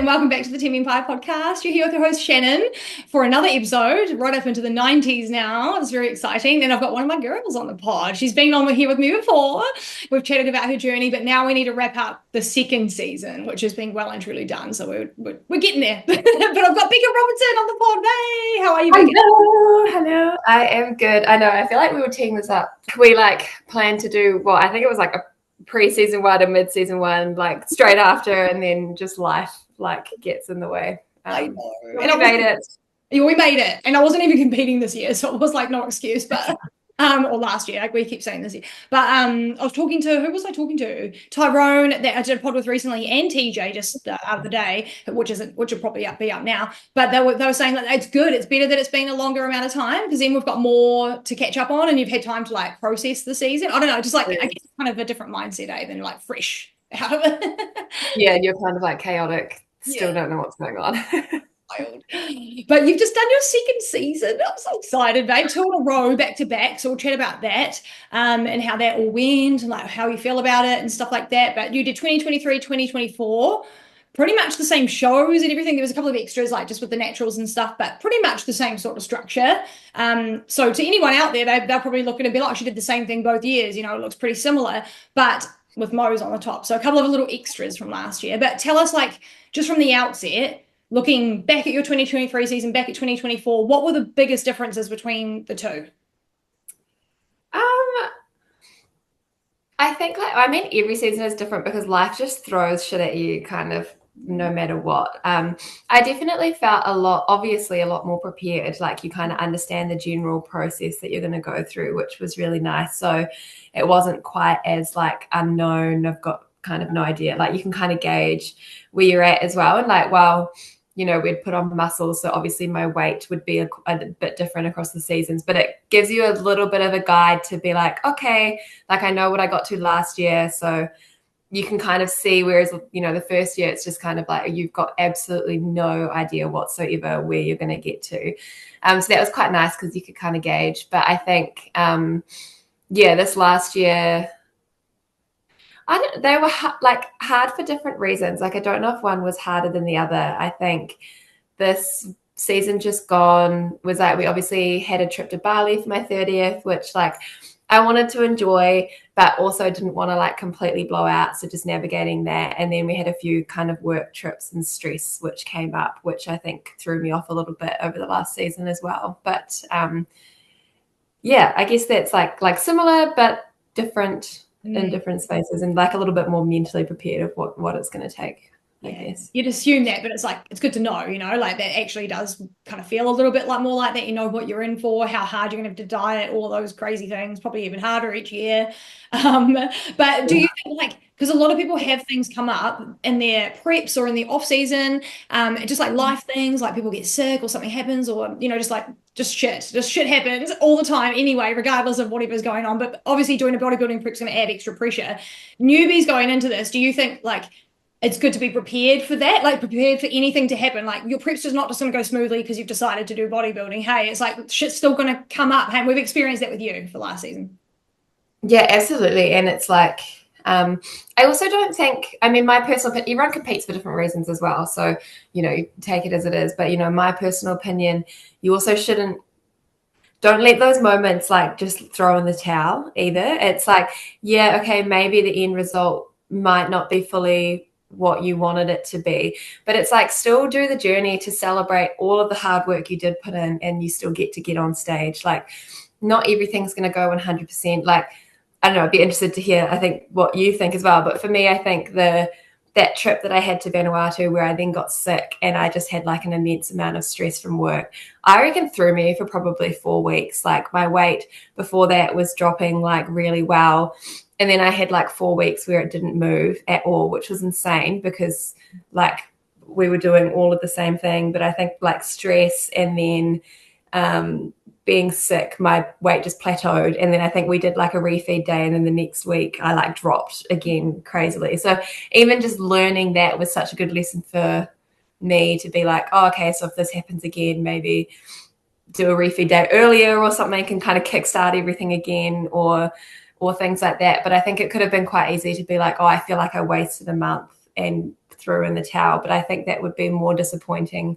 and welcome back to the Team Empire podcast. You're here with your host Shannon for another episode, right up into the 90s now. It's very exciting. And I've got one of my girls on the pod. She's been on here with me before. We've chatted about her journey, but now we need to wrap up the second season, which has been well and truly done. So we're getting there. But I've got Bekah Robertson on the pod. Hey, how are you, Bekah? Hello. I am good. I know. I feel like we were teeing this up. We planned to do, well, I think it was like a pre-season one and mid-season one, like straight after, and then just life gets in the way. I know. And we made it. Yeah, we made it. And I wasn't even competing this year, so it was like no excuse, but or last year, like we keep saying this year. But I was talking to, who was I talking to? Tyrone, that I did a pod with recently, and TJ just the other day, which will probably be up now. But they were saying that it's good. It's better that it's been a longer amount of time because then we've got more to catch up on and you've had time to like process the season. I don't know, just like I guess kind of a different mindset, than like fresh out of it. Yeah, you're kind of like chaotic. Still don't know what's going on. But you've just done your second season. I'm so excited, babe. 2 in a row, back to back. So we'll chat about that and how that all went and like how you feel about it and stuff like that. But you did 2023, 2024, pretty much the same shows and everything. There was a couple of extras like just with the naturals and stuff, but pretty much the same sort of structure. So to anyone out there, they're probably looking a bit like she did the same thing both years. It looks pretty similar, but with Mo's on the top. So a couple of little extras from last year. But tell us, like, just from the outset, looking back at your 2023 season, back at 2024, what were the biggest differences between the two? I think every season is different because life just throws shit at you kind of no matter what. I definitely felt obviously a lot more prepared. Like you kind of understand the general process that you're going to go through, which was really nice. So it wasn't quite as like unknown. I've got kind of no idea. Like you can kind of gauge where you're at as well. And like, well, we'd put on muscle. So obviously my weight would be a bit different across the seasons, but it gives you a little bit of a guide to be like, okay, like I know what I got to last year. So you can kind of see, whereas, the first year, it's just kind of like, you've got absolutely no idea whatsoever where you're going to get to. So that was quite nice because you could kind of gauge. But I think, this last year, they were hard for different reasons. Like, I don't know if one was harder than the other. I think this season just gone was like, we obviously had a trip to Bali for my 30th, which like I wanted to enjoy, but also didn't want to like completely blow out. So just navigating that. And then we had a few kind of work trips and stress, which came up, which I think threw me off a little bit over the last season as well. But I guess that's like similar, but different in different spaces and like a little bit more mentally prepared of what it's going to take. I guess you'd assume that, but it's like, it's good to know, like that actually does kind of feel a little bit like more like that, what you're in for, how hard you're going to have to diet, all those crazy things, probably even harder each year. But do you think because a lot of people have things come up in their preps or in the off season, just like life things, like people get sick or something happens or, just shit happens all the time anyway, regardless of whatever's going on. But obviously doing a bodybuilding prep's going to add extra pressure. Newbies going into this, do you think it's good to be prepared for that, like prepared for anything to happen? Like your prep's just not just going to go smoothly because you've decided to do bodybuilding. Hey, it's like shit's still going to come up. Hey, we've experienced that with you for last season. Yeah, absolutely. And it's like, I also don't think, my personal opinion, everyone competes for different reasons as well. So, take it as it is. But, my personal opinion, you also don't let those moments like just throw in the towel either. It's like, yeah, okay, maybe the end result might not be fully what you wanted it to be, but it's like still do the journey to celebrate all of the hard work you did put in and you still get on stage. Like not everything's going to go 100%. Like, I don't know, I'd be interested to hear, I think, what you think as well. But for me, I think that trip that I had to Vanuatu where I then got sick and I just had like an immense amount of stress from work, I reckon threw me for probably 4 weeks. Like my weight before that was dropping like really well. And then I had like 4 weeks where it didn't move at all, which was insane because like we were doing all of the same thing. But I think like stress and then being sick, my weight just plateaued. And then I think we did like a refeed day. And then the next week I like dropped again crazily. So even just learning that was such a good lesson for me to be like, oh, okay, so if this happens again, maybe do a refeed day earlier or something can kind of kickstart everything again or things like that. But I think it could have been quite easy to be like, oh, I feel like I wasted a month and throw in the towel. But I think that would be more disappointing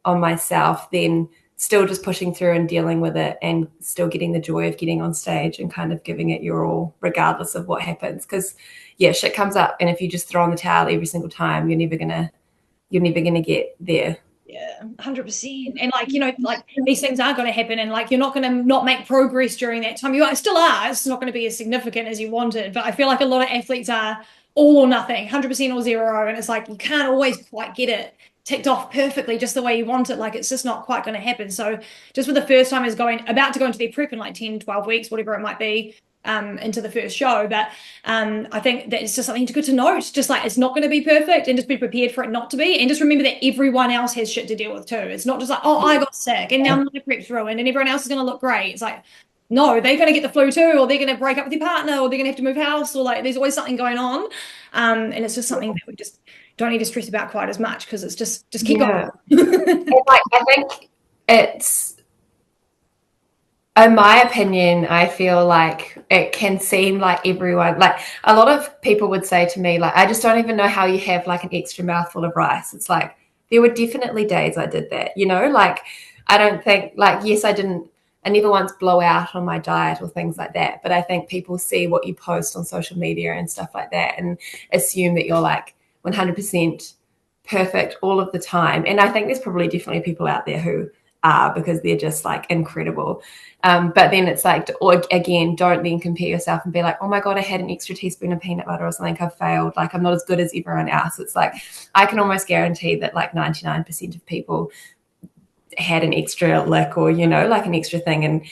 on myself than still just pushing through and dealing with it and still getting the joy of getting on stage and kind of giving it your all regardless of what happens. Because yeah, shit comes up, and if you just throw in the towel every single time, you're never gonna get there. Yeah, 100%. And like, you know, like these things are going to happen, and like you're not going to not make progress during that time. You still are. It's not going to be as significant as you wanted. But I feel like a lot of athletes are all or nothing, 100% or zero. And it's like you can't always quite get it ticked off perfectly just the way you want it. Like it's just not quite going to happen. So just with the first timers about to go into their prep in like 10, 12 weeks, whatever it might be, into the first show. But I think that it's just something good to note. Just like it's not going to be perfect, and just be prepared for it not to be. And just remember that everyone else has shit to deal with too. It's not just like, oh, I got sick and now my prep's ruined and everyone else is going to look great. It's like, no, they're going to get the flu too, or they're going to break up with their partner, or they're going to have to move house, or like there's always something going on. And it's just something that we just don't need to stress about quite as much, because it's just keep going. Like, I think it's, in my opinion, I feel like it can seem like everyone, like a lot of people would say to me, like, I just don't even know how you have like an extra mouthful of rice. It's like, there were definitely days I did that, you know, like, I don't think, like, yes, I never once blow out on my diet or things like that. But I think people see what you post on social media and stuff like that and assume that you're like 100% perfect all of the time. And I think there's probably definitely people out there who are, because they're just like incredible. But then it's like, or again, don't then compare yourself and be like, oh my God, I had an extra teaspoon of peanut butter or something, I've failed. Like, I'm not as good as everyone else. It's like, I can almost guarantee that like 99% of people had an extra lick, or, you know, like an extra thing. And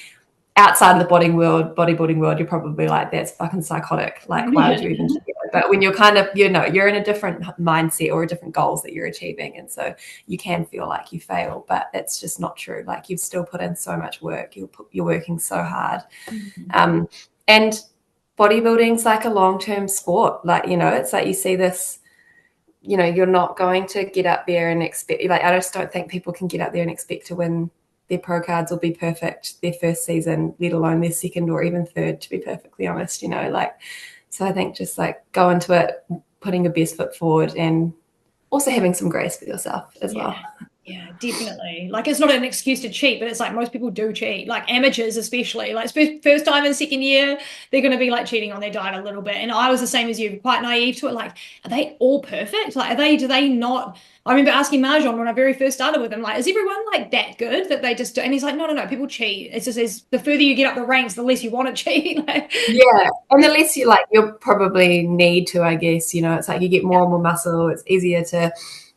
outside of the bodybuilding world, you're probably like, that's fucking psychotic. Like, why would you even do it? But when you're kind of, you know, you're in a different mindset or a different goals that you're achieving. And so you can feel like you fail, but that's just not true. Like, you've still put in so much work. You're working so hard. Mm-hmm. And bodybuilding's like a long-term sport. Like, you know, it's like you see this, you know, you're not going to get up there and expect, like, I just don't think people can get up there and expect to win their pro cards or be perfect their first season, let alone their second or even third, to be perfectly honest, you know, like, so I think just like go into it, putting your best foot forward, and also having some grace with yourself as well. Yeah, definitely. Like, it's not an excuse to cheat, but it's like most people do cheat, like amateurs especially. Like first time and second year, they're going to be like cheating on their diet a little bit. And I was the same as you, quite naive to it. Like, are they all perfect? Like, do they not? I remember asking Marjon when I very first started with him, like, is everyone like that good that they just do? And he's like, no, people cheat. It's just the further you get up the ranks, the less you want to cheat. Like, yeah, and the less you probably need to, I guess, you know, it's like you get more and more muscle. It's easier to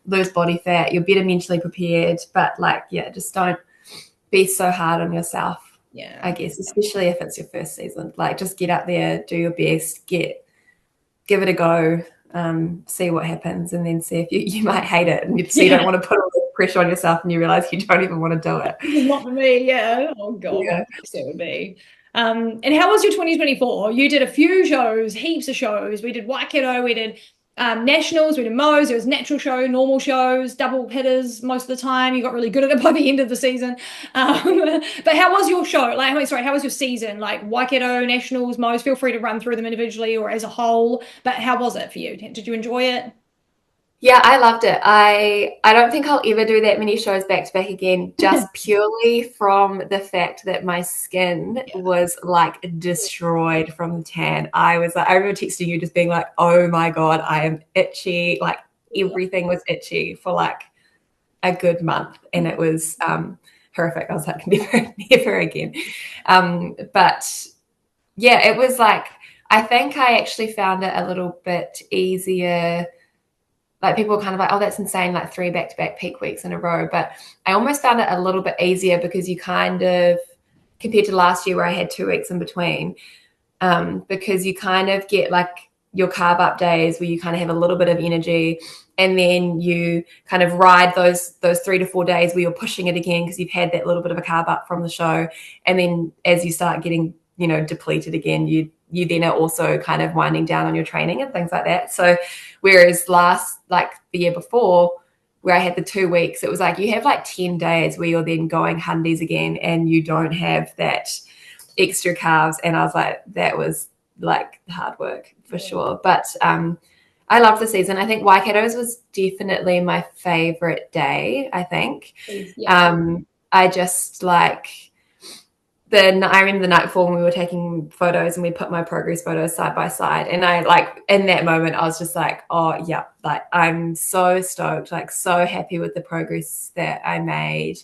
lose body fat, you're better mentally prepared, but like, yeah, just don't be so hard on yourself. Yeah, I guess, especially if it's your first season. Like, just get up there, do your best, give it a go, see what happens, and then see if you might hate it, and you don't want to put all the pressure on yourself and you realize you don't even want to do it. It's not for me. Yeah. Oh God, yeah. That would be. And how was your 2024? You did a few shows, heaps of shows. We did Waikato, we did nationals, we did Mo's, there was natural show, normal shows, double hitters most of the time. You got really good at it by the end of the season. But how was your show? Like, how was your season? Like Waikato, nationals, Mo's, feel free to run through them individually or as a whole, but how was it for you? Did you enjoy it? Yeah, I loved it. I don't think I'll ever do that many shows back to back again, just purely from the fact that my skin was like destroyed from the tan. I remember texting you just being like, oh my God, I am itchy. Like, everything was itchy for like a good month. And it was horrific. I was like, never again. But yeah, it was like, I think I actually found it a little bit easier. Like, people were kind of like, oh, that's insane, like 3 back-to-back peak weeks in a row. But I almost found it a little bit easier because you kind of, compared to last year where I had 2 weeks in between, because you kind of get like your carb up days where you kind of have a little bit of energy, and then you kind of ride those 3 to 4 days where you're pushing it again because you've had that little bit of a carb up from the show. And then as you start getting, you know, depleted again, you then are also kind of winding down on your training and things like that. So whereas the year before, where I had the 2 weeks, it was like you have like 10 days where you're then going hundies again and you don't have that extra carbs. And I was like, that was like hard work for sure. But I loved the season. I think Waikato's was definitely my favorite day, I think. Yeah. I just like I remember the night before when we were taking photos and we put my progress photos side by side. And I like in that moment, I was just like, oh yeah, like I'm so stoked, like so happy with the progress that I made.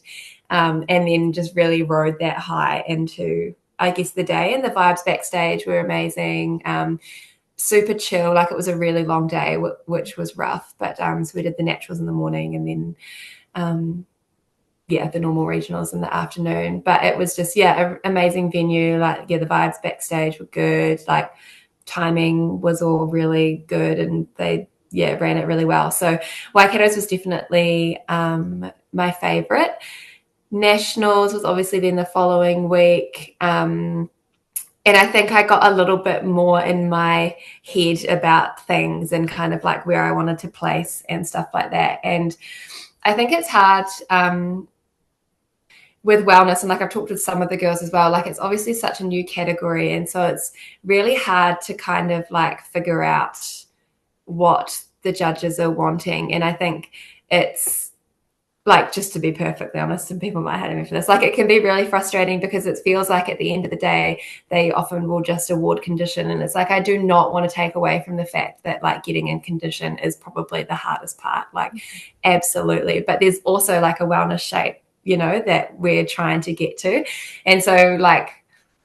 And then just really rode that high into, I guess, the day, and the vibes backstage were amazing. Super chill. Like it was a really long day, which was rough, but so we did the naturals in the morning, and then the normal regionals in the afternoon. But it was just an amazing venue. Like the vibes backstage were good. Like timing was all really good, and they ran it really well. So Waikato's was definitely my favorite. Nationals was obviously then the following week. And I think I got a little bit more in my head about things and kind of like where I wanted to place and stuff like that. And I think it's hard with wellness, and like I've talked with some of the girls as well, like it's obviously such a new category. And so it's really hard to kind of like figure out what the judges are wanting. And I think it's, like, just to be perfectly honest, and people might hate me for this, like it can be really frustrating because it feels like at the end of the day, they often will just award condition. And it's like, I do not want to take away from the fact that like getting in condition is probably the hardest part, like absolutely. But there's also like a wellness shape, that we're trying to get to. And so like,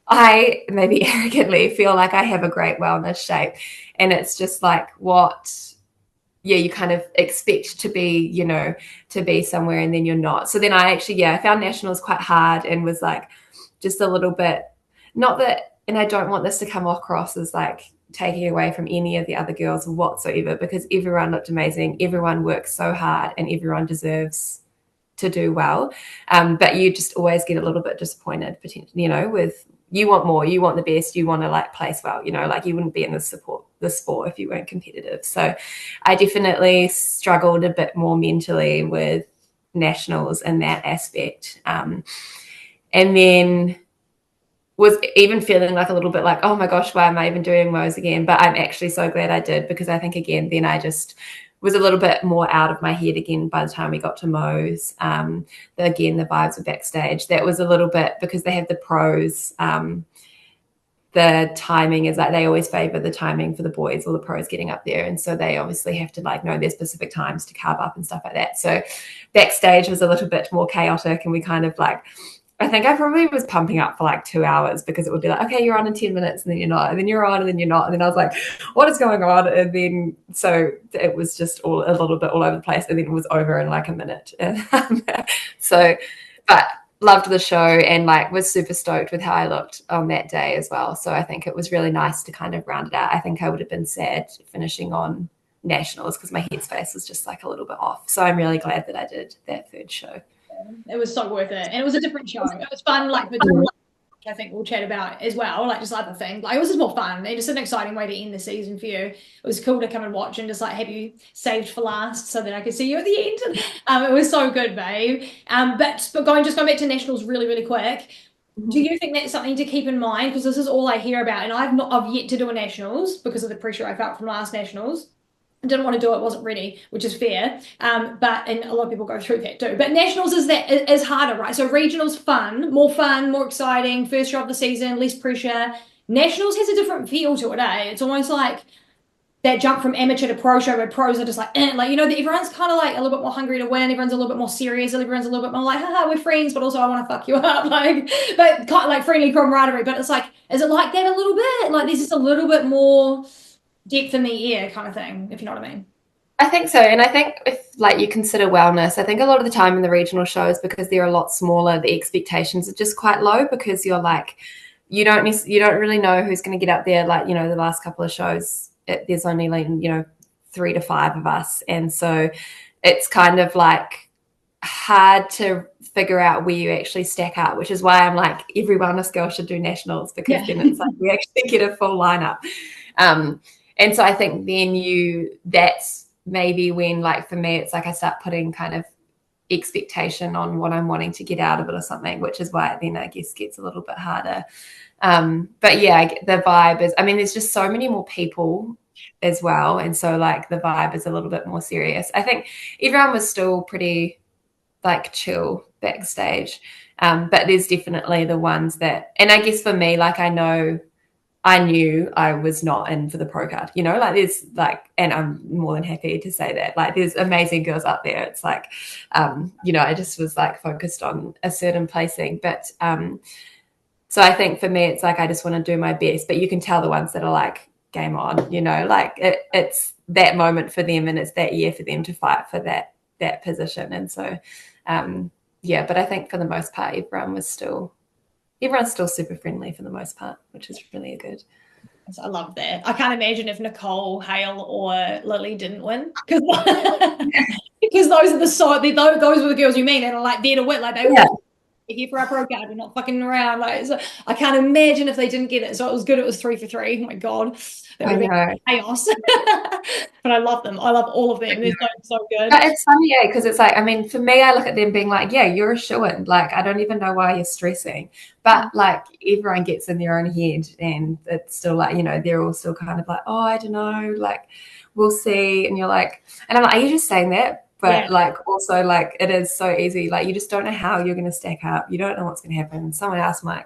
I maybe arrogantly feel like I have a great wellness shape, and it's just like you kind of expect to be, to be somewhere, and then you're not. So then I found nationals quite hard, and was like just a little bit, not that, and I don't want this to come across as like taking away from any of the other girls whatsoever, because everyone looked amazing. Everyone works so hard, and everyone deserves to do well. But you just always get a little bit disappointed, potentially, with, you want more, you want the best, you want to like place well, like you wouldn't be in the sport if you weren't competitive. So I definitely struggled a bit more mentally with nationals in that aspect. And then was even feeling like a little bit like, oh my gosh, why am I even doing Mo's again? But I'm actually so glad I did, because I think again, then I just was a little bit more out of my head again by the time we got to Mo's. Again, the vibes were backstage. That was a little bit, because they have the pros. The timing is like, they always favor the timing for the boys or the pros getting up there. And so they obviously have to like know their specific times to carb up and stuff like that. So backstage was a little bit more chaotic, and we kind of like, I think I probably was pumping up for like 2 hours, because it would be like, okay, you're on in 10 minutes, and then you're not, and then you're on, and then you're not. And then I was like, what is going on? And then, so it was just a little bit all over the place. And then it was over in like a minute. So, but loved the show, and like was super stoked with how I looked on that day as well. So I think it was really nice to kind of round it out. I think I would have been sad finishing on nationals, because my headspace was just like a little bit off. So I'm really glad that I did that third show. It was so worth it, and it was a different show. It was fun, like I think we'll chat about as well, like just other things. Like it was just more fun. It just an exciting way to end the season for you. It was cool to come and watch and just like have you saved for last, so that I could see you at the end. It was so good, babe. But going back to nationals really, really quick. Do you think that's something to keep in mind? Because this is all I hear about, and I've yet to do a nationals because of the pressure I felt from last nationals. I didn't want to do it, wasn't ready, which is fair. And a lot of people go through that too. But nationals is harder, right? So regionals fun, more exciting, first show of the season, less pressure. Nationals has a different feel to it, eh? It's almost like that jump from amateur to pro show, where pros are just like, everyone's kind of like a little bit more hungry to win. Everyone's a little bit more serious. Everyone's a little bit more like, haha, we're friends, but also I want to fuck you up, like, but kind of like friendly camaraderie. But it's like, is it like that a little bit? Like, there's just a little bit more depth in the air kind of thing, if you know what I mean. I think so. And I think if like you consider wellness, I think a lot of the time in the regional shows, because they're a lot smaller, the expectations are just quite low, because you're like, you don't really know who's going to get up there. Like, the last couple of shows, there's only like, 3 to 5 of us. And so it's kind of like hard to figure out where you actually stack up, which is why I'm like, every wellness girl should do nationals, because then it's like we actually get a full lineup. And so I think then that's maybe when, like, for me, it's like I start putting kind of expectation on what I'm wanting to get out of it or something, which is why it then I guess gets a little bit harder. But yeah, the vibe is, I mean, there's just so many more people as well. And so like the vibe is a little bit more serious. I think everyone was still pretty like chill backstage. But there's definitely the ones that, and I guess for me, like I knew I was not in for the pro card, you know, like there's like, and I'm more than happy to say that, like there's amazing girls out there. It's like, you know, I just was like focused on a certain placing, but so I think for me, it's like, I just want to do my best, but you can tell the ones that are like game on, you know, like it's that moment for them and it's that year for them to fight for that position. And so, yeah, but I think for the most part, everyone's still super friendly for the most part, which is really good. I love that. I can't imagine if Nicole, Hale, or Lily didn't win, because those are those were the girls you mean that are like there to win. Like they all here for our pro card. We're not fucking around. Like so I can't imagine if they didn't get it. So it was good. It was 3 for 3. Oh my god, that would have been chaos. But I love them. I love all of them. They're so good. But it's funny, yeah, because it's like, I mean, for me, I look at them being like, yeah, you're a shoo-in. Like, I don't even know why you're stressing. But like everyone gets in their own head and it's still like, you know, they're all still kind of like, oh, I don't know, like we'll see. And you're like, and I'm like, are you just saying that? But like also like it is so easy. Like you just don't know how you're going to stack up. You don't know what's going to happen. Someone else might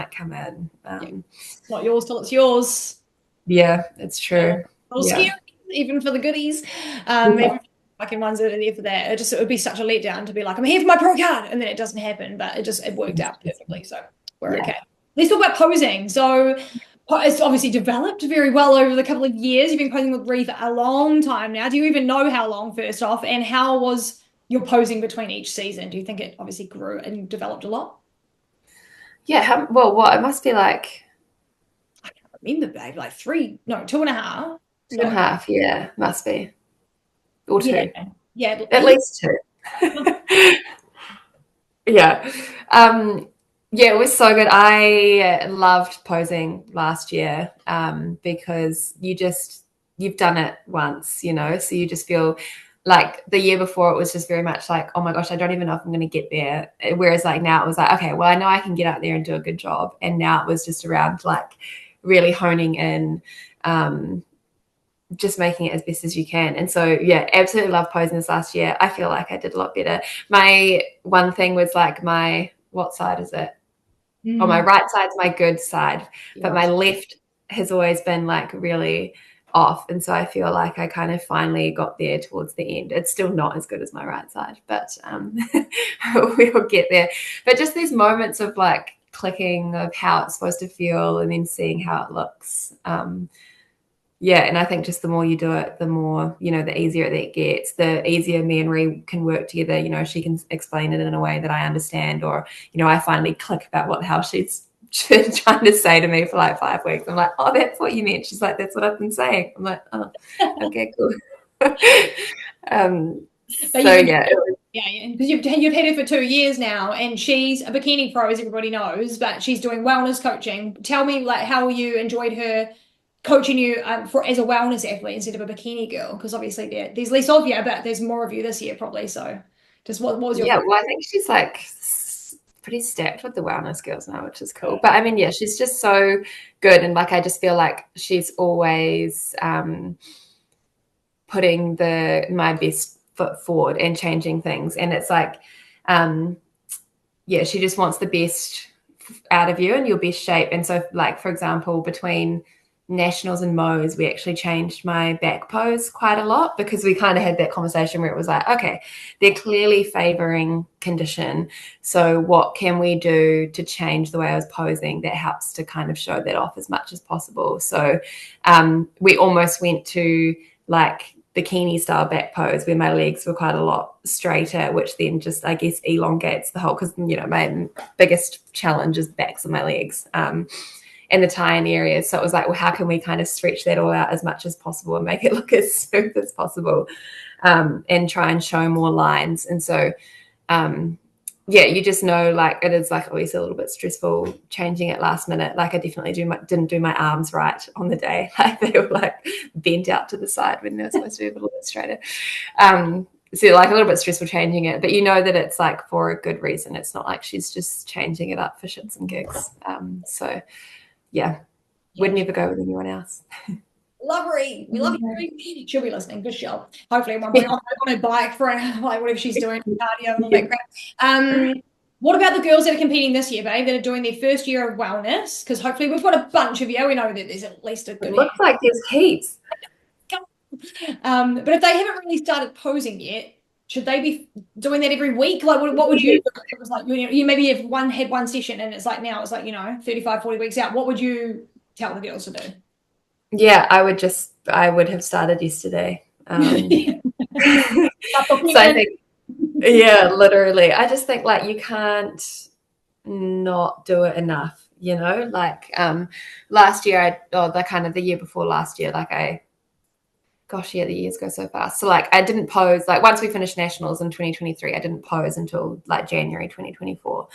come in. It's not yours till it's yours. Yeah, it's true. Scary, even for the goodies. Even fucking ones that are there for that. It would be such a letdown to be like, I'm here for my pro card, and then it doesn't happen. But it worked out perfectly. So we're okay. Let's talk about posing. So it's obviously developed very well over the couple of years. You've been posing with Bree for a long time now. Do you even know how long, first off? And how was your posing between each season? Do you think it obviously grew and developed a lot? Yeah. Well, what? It must be like... I can't remember, babe. Like 2.5. 2.5, yeah. Must be. Or 2. Yeah. At least 2. Yeah. Yeah, it was so good. I loved posing last year because you've done it once, you know, so you just feel like the year before it was just very much like, oh my gosh, I don't even know if I'm going to get there. Whereas like now it was like, okay, well, I know I can get out there and do a good job. And now it was just around like really honing in, just making it as best as you can. And so, yeah, absolutely love posing this last year. I feel like I did a lot better. My one thing was like what side is it? Oh, my right side's my good side, but my left has always been like really off. And so I feel like I kind of finally got there towards the end. It's still not as good as my right side, but we'll get there. But just these moments of like clicking of how it's supposed to feel and then seeing how it looks. Yeah, and I think just the more you do it, the more, you know, the easier it gets, the easier me and Ree can work together. You know, she can explain it in a way that I understand, or, you know, I finally click about how she's been trying to say to me for like 5 weeks. I'm like, oh, that's what you meant. She's like, that's what I've been saying. I'm like, oh, okay, cool. So yeah. Yeah, because you've had her for 2 years now, and she's a bikini pro, as everybody knows, but she's doing wellness coaching. Tell me, like, how you enjoyed her coaching you for as a wellness athlete instead of a bikini girl, because obviously there's less of you, but there's more of you this year probably. So just what was your... Well, I think she's like pretty stacked with the wellness girls now, which is cool. But I mean, yeah, she's just so good, and like I just feel like she's always putting my best foot forward and changing things. And it's like yeah, she just wants the best out of you and your best shape. And so like, for example, between nationals and Mo's, we actually changed my back pose quite a lot, because we kind of had that conversation where it was like, okay, they're clearly favoring condition, so what can we do to change the way I was posing that helps to kind of show that off as much as possible? So we almost went to like bikini style back pose where my legs were quite a lot straighter, which then just, I guess, elongates the whole, because, you know, my biggest challenge is backs of my legs and the tie-in areas. So it was like, well, how can we kind of stretch that all out as much as possible and make it look as smooth as possible, and try and show more lines. And so, yeah, you just know, like, it is like always a little bit stressful changing it last minute. Like I definitely didn't do my arms right on the day. Like they were like bent out to the side when they were supposed to be a little bit straighter. So like a little bit stressful changing it, but you know that it's like for a good reason. It's not like she's just changing it up for shits and gigs. So yeah, would never go with anyone else. love Ree. We love you, Ree. She'll be listening. Good show. Hopefully at one point on her bike for like whatever she's doing, cardio and all that crap. What about the girls that are competing this year, babe, that are doing their first year of wellness? Because hopefully we've got a bunch of you. We know that there's at least a good. It looks like there's heaps. But if they haven't really started posing yet, should they be doing that every week? Like, what would you do? It was like, you maybe have had one session and it's like now it's like, 35, 40 weeks out. What would you tell the girls to do? Yeah, I would have started yesterday. So I think, yeah, literally. I just think like you can't not do it enough, like last year, the year before last year, gosh, yeah, the years go so fast. So like I didn't pose, like once we finished nationals in 2023, I didn't pose until like January 2024.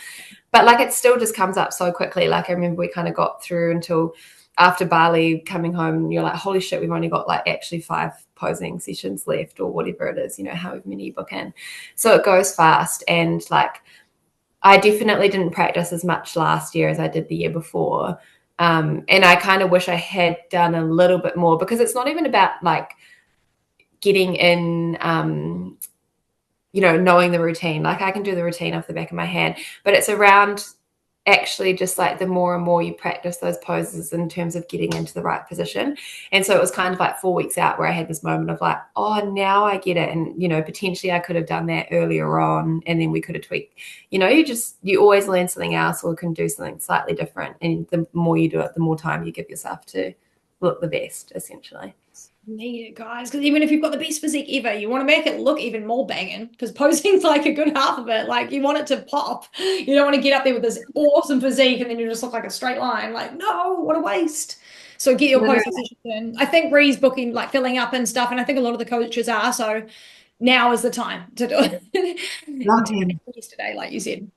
But like it still just comes up so quickly. Like I remember we kind of got through until after Bali, coming home, and you're like, holy shit, we've only got like actually 5 posing sessions left or whatever it is, however many you book in. So it goes fast. And like I definitely didn't practice as much last year as I did the year before. And I kind of wish I had done a little bit more, because it's not even about like getting in, knowing the routine. Like I can do the routine off the back of my hand, but it's around actually just like the more and more you practice those poses in terms of getting into the right position. And so it was kind of like 4 weeks out where I had this moment of like, oh, now I get it. And, potentially I could have done that earlier on and then we could have tweaked, you always learn something else or can do something slightly different. And the more you do it, the more time you give yourself to look the best, essentially. Need it, guys, because even if you've got the best physique ever, you want to make it look even more banging, because posing's like a good half of it. Like you want it to pop. You don't want to get up there with this awesome physique and then you just look like a straight line. Like, no, what a waste. So get your posing sessions in. I think Ree's booking, like filling up and stuff, and I think a lot of the coaches are. So now is the time to do it. Love him. Yesterday, like you said.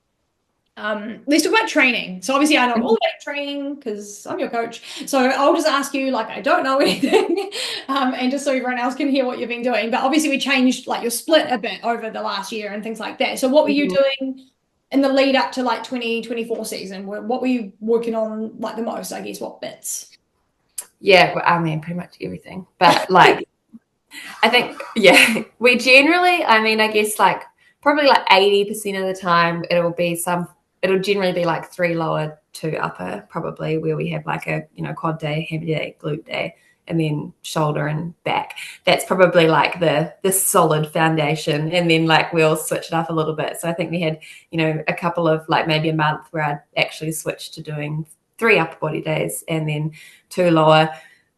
Let's talk about training. So obviously I know all about training because I'm your coach. So I'll just ask you like I don't know anything, and just so everyone else can hear what you've been doing. But obviously we changed like your split a bit over the last year and things like that. So what were you doing in the lead up to like 2024 season? What were you working on like the most, I guess? What bits? Yeah, well, I mean, pretty much everything. But like, I think, yeah, we generally, I guess like probably like 80% of the time it'll generally be like 3 lower, 2 upper, probably, where we have like a, quad day, hammy day, glute day, and then shoulder and back. That's probably like the solid foundation. And then like we'll switch it up a little bit. So I think we had, a couple of like maybe a month where I'd actually switched to doing 3 upper body days and then 2 lower.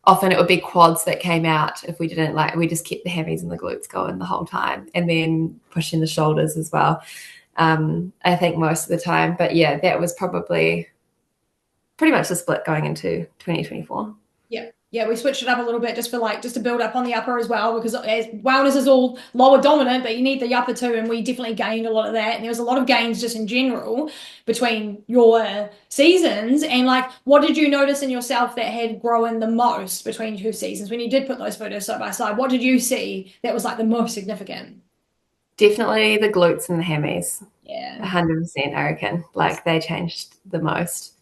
Often it would be quads that came out if we didn't, like we just kept the hammies and the glutes going the whole time, and then pushing the shoulders as well. I think most of the time, but yeah, that was probably pretty much the split going into 2024. Yeah, we switched it up a little bit just to build up on the upper as well, because as wellness is all lower dominant, but you need the upper too, and we definitely gained a lot of that. And there was a lot of gains just in general between your seasons. And like, what did you notice in yourself that had grown the most between 2 seasons when you did put those photos side by side? What did you see that was like the most significant? Definitely the glutes and the hammies. Yeah, 100%. I reckon like they changed the most.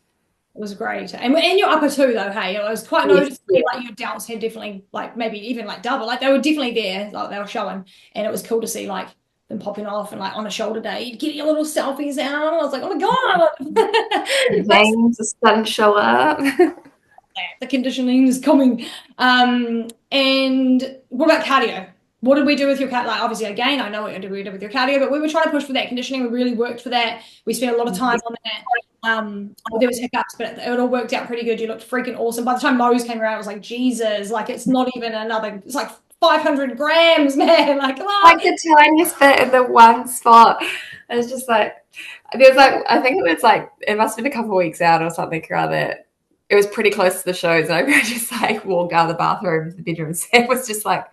It was great. And your upper too, though, hey, it was quite noticeable. Like your delts had definitely, like maybe even like double, like they were definitely there, like they were showing, and it was cool to see like them popping off. And like on a shoulder day, you'd get your little selfies out. I was like, oh my god, the sun show up. The conditioning is coming. And what about cardio? What did we do with your cardio? Like obviously, again, I know what we did with your cardio, but we were trying to push for that conditioning. We really worked for that. We spent a lot of time on that. There was hiccups, but it all worked out pretty good. You looked freaking awesome. By the time Mo's came around, I was like, Jesus, like it's not even another, it's like 500 grams, man. Like, come on. Like the tiniest bit in the one spot. It was just like, there's like, I think it was like, it must have been a couple of weeks out or something rather. It was pretty close to the shows, and I just like walked out of the bathroom to the bedroom, and Sam was just like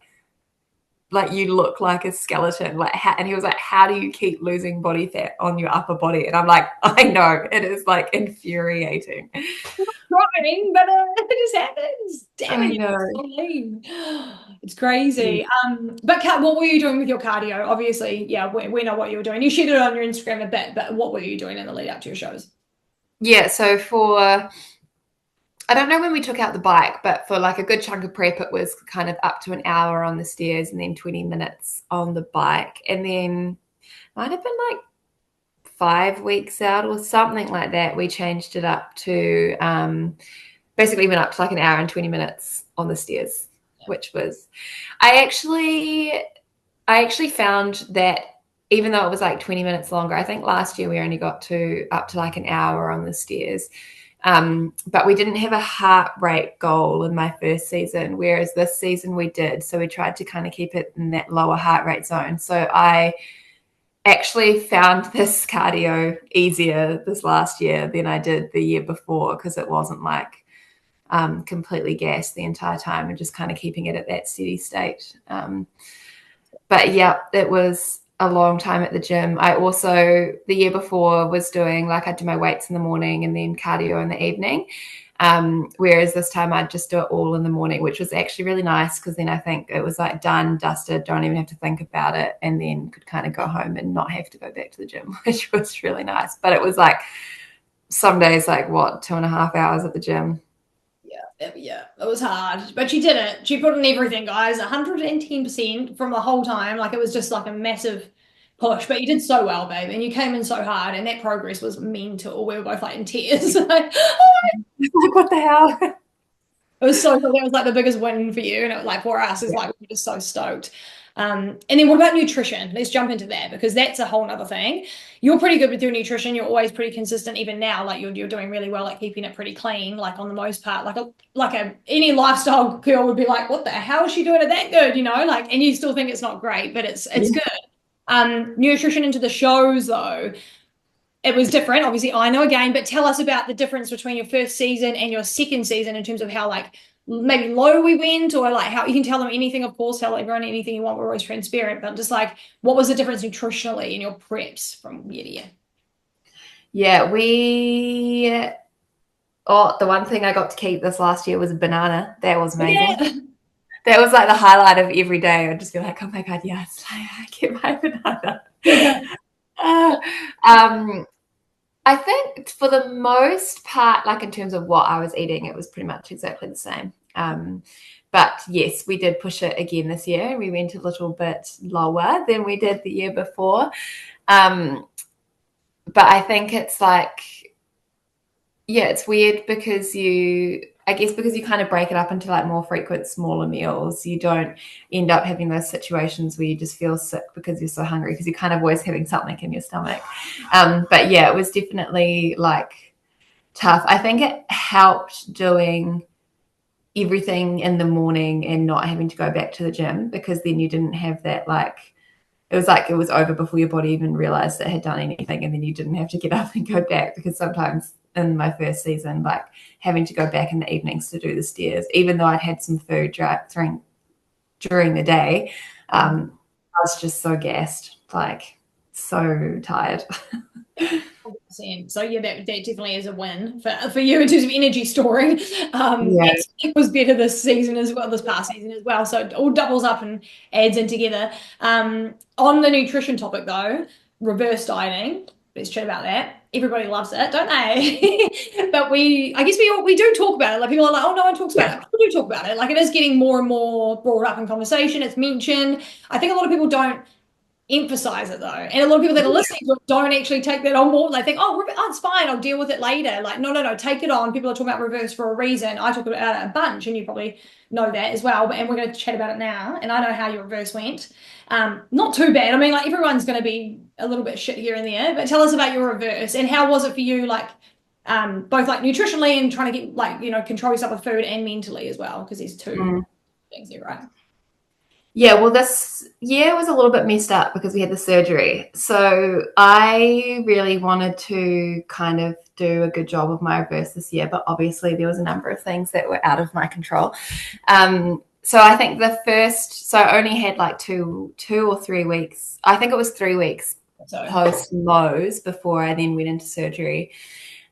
you look like a skeleton. Like, and he was like, how do you keep losing body fat on your upper body? And I'm like, I know, it is like infuriating. Trying, but it just happens. Damn it, it's crazy. But Kat, what were you doing with your cardio? Obviously, yeah, we know what you were doing. You shared it on your Instagram a bit, but what were you doing in the lead up to your shows? Yeah, so for I don't know when we took out the bike, but for like a good chunk of prep, it was kind of up to an hour on the stairs and then 20 minutes on the bike. And then might have been like 5 weeks out or something like that. We changed it up to basically went up to like an hour and 20 minutes on the stairs, which was, I actually found that even though it was like 20 minutes longer, I think last year we only got up to like an hour on the stairs. But we didn't have a heart rate goal in my first season, whereas this season we did. So we tried to kind of keep it in that lower heart rate zone. So I actually found this cardio easier this last year than I did the year before, because it wasn't like completely gassed the entire time and just kind of keeping it at that steady state. But yeah, it was a long time at the gym. I also, the year before, was doing like, I'd do my weights in the morning and then cardio in the evening. Whereas this time I'd just do it all in the morning, which was actually really nice, because then I think it was like done, dusted, don't even have to think about it, and then could kind of go home and not have to go back to the gym, which was really nice. But it was like some days like 2.5 hours at the gym. Yeah, it was hard, but she did it. She put in everything, guys, 110% from the whole time. Like, it was just like a massive push, but you did so well, babe, and you came in so hard, and that progress was mental. We were both like in tears. Like, what the hell? It was so cool. That was like the biggest win for you, and it was like for us, is like we're just so stoked. And then what about nutrition? Let's jump into that, because that's a whole nother thing. You're pretty good with your nutrition. You're always pretty consistent, even now. Like, you're doing really well at keeping it pretty clean. Like, on the most part, any lifestyle girl would be like, what the hell is she doing it that good? You know, like, and you still think it's not great, but it's good. Nutrition into the shows though, it was different. Obviously, I know again, but tell us about the difference between your first season and your second season in terms of how, like, maybe low we went, or like how you can tell them anything, of course, tell everyone anything you want. We're always transparent, but just like, what was the difference nutritionally in your preps from year to year? Yeah, the one thing I got to keep this last year was a banana. That was amazing. Yeah. That was like the highlight of every day. I'd just be like, oh my God, yes, I get my banana. Yeah. I think for the most part, like in terms of what I was eating, it was pretty much exactly the same. But yes, we did push it again this year, and we went a little bit lower than we did the year before. But I think it's like, yeah, it's weird because because you kind of break it up into like more frequent, smaller meals, you don't end up having those situations where you just feel sick because you're so hungry, because you're kind of always having something in your stomach. But yeah, it was definitely like tough. I think it helped doing everything in the morning and not having to go back to the gym, because then you didn't have that, like, it was over before your body even realized it had done anything, and then you didn't have to get up and go back, because sometimes in my first season, like, having to go back in the evenings to do the stairs, even though I'd had some food during the day, I was just so gassed, like, so tired. 100%. So yeah, that definitely is a win for you in terms of energy storing. It was better this season as well, this past season as well. So it all doubles up and adds in together. On the nutrition topic though, reverse dieting. Let's chat about that. Everybody loves it, don't they? But I guess we do talk about it. Like, people are like, oh, no one talks about it. We do talk about it. Like, it is getting more and more brought up in conversation. It's mentioned. I think a lot of people don't emphasize it though, and a lot of people that are listening to it don't actually take that on board. They think, oh, it's fine, I'll deal with it later. Like, no, take it on. People are talking about reverse for a reason. I talk about it a bunch, and you probably know that as well, and we're going to chat about it now. And I know how your reverse went. Not too bad. I mean, like, everyone's going to be a little bit shit here and there, but tell us about your reverse, and how was it for you, like, both like nutritionally and trying to get, like, you know, control yourself with food, and mentally as well, because there's two things here, right? Yeah, well, this year was a little bit messed up because we had the surgery. So I really wanted to kind of do a good job of my reverse this year, but obviously there was a number of things that were out of my control. So I think I only had like two or 3 weeks. I think it was 3 weeks post lows before I then went into surgery.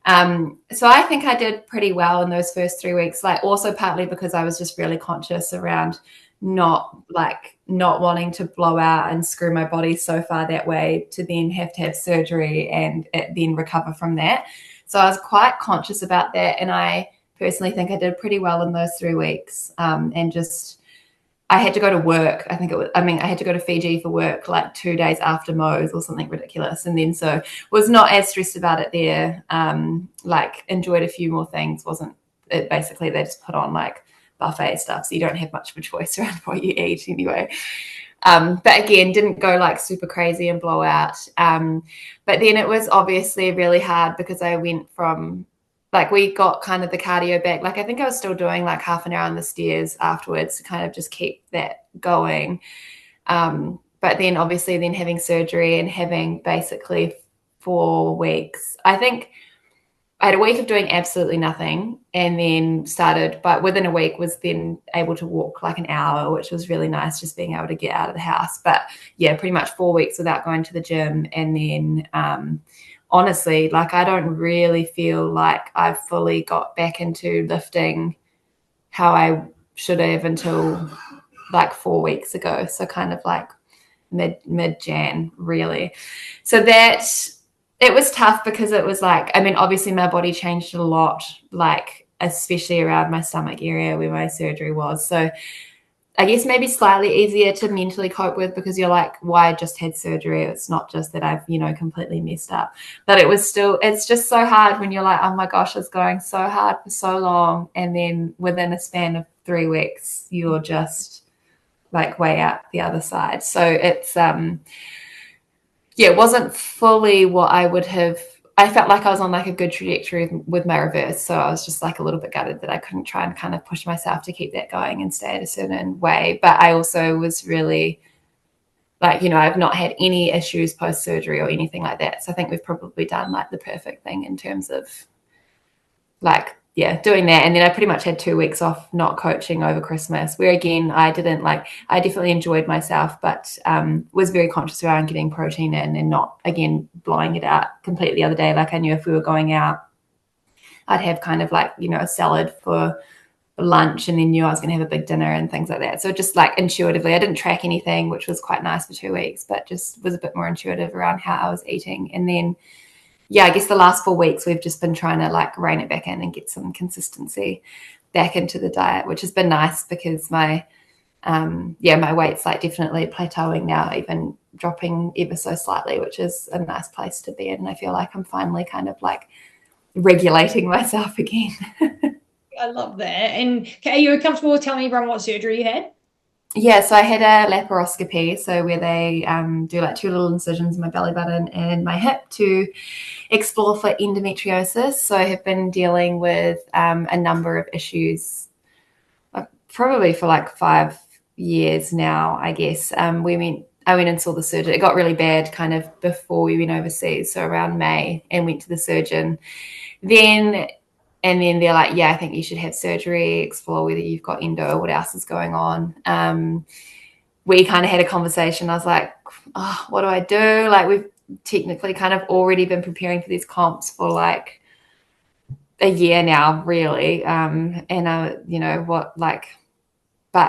So I think I did pretty well in those first 3 weeks, like, also partly because I was just really conscious around not wanting to blow out and screw my body so far that way to then have to have surgery and then recover from that. So I was quite conscious about that. And I personally think I did pretty well in those 3 weeks. And just, I had to go to work. I had to go to Fiji for work like 2 days after Mo's or something ridiculous. And then so was not as stressed about it there. Like enjoyed a few more things. Wasn't it? Basically, they just put on like buffet stuff, so you don't have much of a choice around what you eat anyway. But again, didn't go like super crazy and blow out. But then it was obviously really hard because I went from, like, we got kind of the cardio back. Like, I think I was still doing like half an hour on the stairs afterwards to kind of just keep that going. But then obviously then having surgery and having basically 4 weeks, I think I had a week of doing absolutely nothing, and then started, but within a week was then able to walk like an hour, which was really nice, just being able to get out of the house. But yeah, pretty much 4 weeks without going to the gym. And then honestly, like, I don't really feel like I've fully got back into lifting how I should have until like 4 weeks ago. So kind of like mid-Jan, really. So that, it was tough because it was like, I mean, obviously my body changed a lot, like especially around my stomach area where my surgery was. So I guess maybe slightly easier to mentally cope with, because you're like, why, I just had surgery. It's not just that I've, completely messed up. But it was still, it's just so hard when you're like, oh my gosh, it's going so hard for so long. And then within a span of 3 weeks, you're just like way out the other side. So it's, it wasn't fully what I would have. I felt like I was on like a good trajectory with my reverse. So I was just like a little bit gutted that I couldn't try and kind of push myself to keep that going and stay at a certain way. But I also was really like, I've not had any issues post-surgery or anything like that. So I think we've probably done like the perfect thing in terms of like, doing that. And then I pretty much had 2 weeks off not coaching over Christmas, where again, I definitely enjoyed myself, but was very conscious around getting protein in and not, again, blowing it out completely the other day. Like, I knew if we were going out, I'd have kind of like, a salad for lunch, and then knew I was going to have a big dinner and things like that. So just like intuitively, I didn't track anything, which was quite nice for 2 weeks, but just was a bit more intuitive around how I was eating. And then I guess the last 4 weeks we've just been trying to like rein it back in and get some consistency back into the diet, which has been nice because my weight's like definitely plateauing now, even dropping ever so slightly, which is a nice place to be in. And I feel like I'm finally kind of like regulating myself again. I love that. And are you comfortable telling everyone what surgery you had? Yeah, so I had a laparoscopy, so where they do like 2 little incisions in my belly button and my hip to explore for endometriosis. So I have been dealing with a number of issues, probably for like 5 years now, I guess. I went and saw the surgeon. It got really bad kind of before we went overseas, so around May, and went to the surgeon. And then they're like, I think you should have surgery, explore whether you've got endo, what else is going on. We kind of had a conversation. I was like, oh, what do I do? Like, we've technically kind of already been preparing for these comps for like a year now, really. But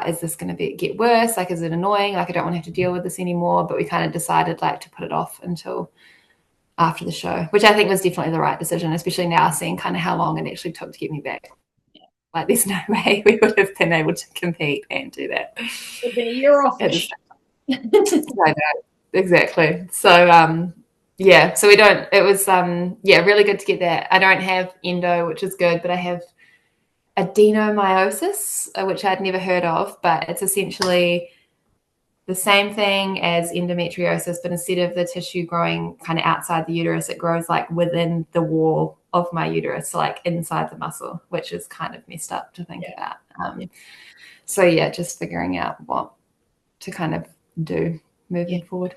is this going to get worse? Like, is it annoying? Like, I don't want to have to deal with this anymore. But we kind of decided like to put it off until after the show, which I think was definitely the right decision, especially now seeing kind of how long it actually took to get me back. Like, there's no way we would have been able to compete and do that. It's been a year off. I know, exactly. So so we don't, it was really good to get that. I don't have endo, which is good, but I have adenomyosis, which I'd never heard of, but it's essentially the same thing as endometriosis, but instead of the tissue growing kind of outside the uterus, it grows like within the wall of my uterus, so like inside the muscle, which is kind of messed up to think about. Just figuring out what to kind of do moving forward.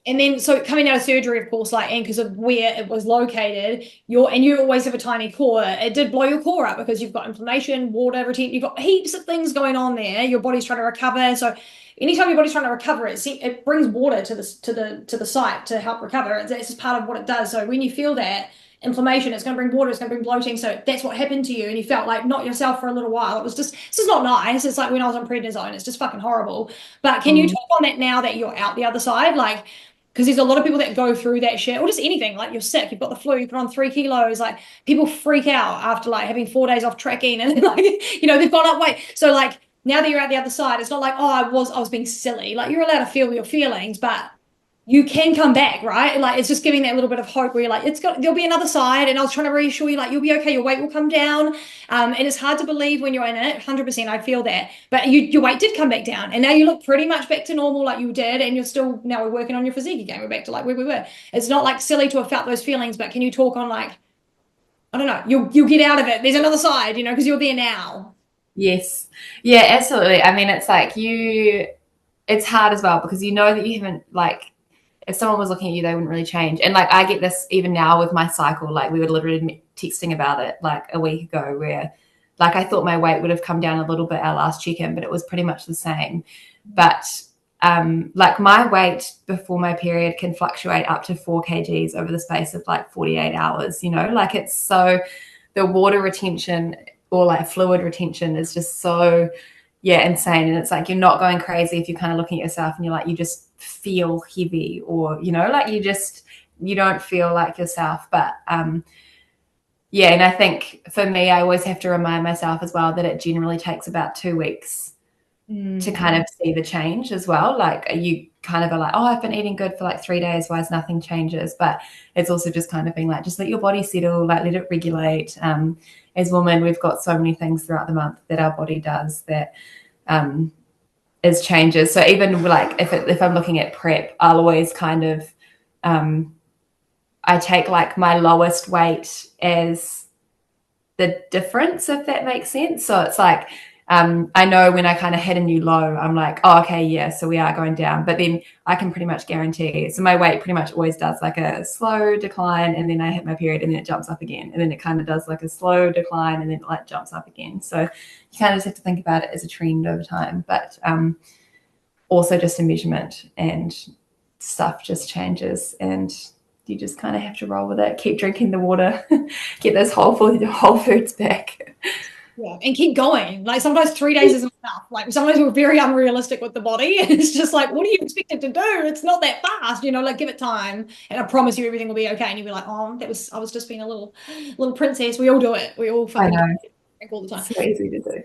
And then, so coming out of surgery, of course, like, and because of where it was located, you always have a tiny core. It did blow your core up because you've got inflammation, water retention, you've got heaps of things going on there. Your body's trying to recover. So anytime your body's trying to recover, it brings water to the site to help recover. It's just part of what it does. So when you feel that inflammation, it's going to bring water, it's going to bring bloating. So that's what happened to you, and you felt like not yourself for a little while. It was just, this is not nice. It's like when I was on prednisone, it's just fucking horrible. But can you talk on that now that you're out the other side? Like, Because there's a lot of people that go through that shit, or just anything, like you're sick, you've got the flu, you put on 3 kilos, like people freak out after like having 4 days off trekking and like, you know, they've gone up weight. So like now that you're at the other side, it's not like, oh, I was being silly. Like you're allowed to feel your feelings, but you can come back, right? Like it's just giving that little bit of hope where you're like, there'll be another side. And I was trying to reassure you, like, you'll be okay, your weight will come down. And it's hard to believe when you're in it, 100%, I feel that. But your weight did come back down. And now you look pretty much back to normal like you did. And now we're working on your physique again. We're back to like where we were. It's not like silly to have felt those feelings, but can you talk on like, I don't know, you'll get out of it. There's another side, you know, because you're there now. Yes. Yeah, absolutely. I mean, it's like it's hard as well because you know that you haven't, like, if someone was looking at you, they wouldn't really change. And like, I get this even now with my cycle, like we were literally texting about it like a week ago where like, I thought my weight would have come down a little bit our last check-in, but it was pretty much the same. But like my weight before my period can fluctuate up to 4 kgs over the space of like 48 hours, you know, like it's so, the water retention or like fluid retention is just so, insane. And it's like, you're not going crazy if you're kind of looking at yourself and you're like, you just feel heavy or, you know, like you don't feel like yourself. But and I think for me, I always have to remind myself as well that it generally takes about 2 weeks to kind of see the change as well. Like you kind of are like, oh, I've been eating good for like 3 days, why is nothing changes? But it's also just kind of being like, just let your body settle, like let it regulate. As women, we've got so many things throughout the month that our body does that is changes. So even like if I'm looking at prep, I'll always kind of I take like my lowest weight as the difference, if that makes sense. So it's like I know when I kind of hit a new low, I'm like, oh, okay, yeah, so we are going down. But then I can pretty much guarantee, so my weight pretty much always does like a slow decline, and then I hit my period and then it jumps up again. And then it kind of does like a slow decline and then it like jumps up again. So you kind of just have to think about it as a trend over time. But also just a measurement and stuff just changes, and you just kind of have to roll with it, keep drinking the water, get those whole foods back. Yeah, and keep going. Like sometimes 3 days isn't enough. Like sometimes we're very unrealistic with the body, and it's just like, what do you expect it to do? It's not that fast, you know. Like give it time, and I promise you, everything will be okay. And you'll be like, oh, I was just being a little princess. We all do it. We all fucking drink all the time. It's so easy to do.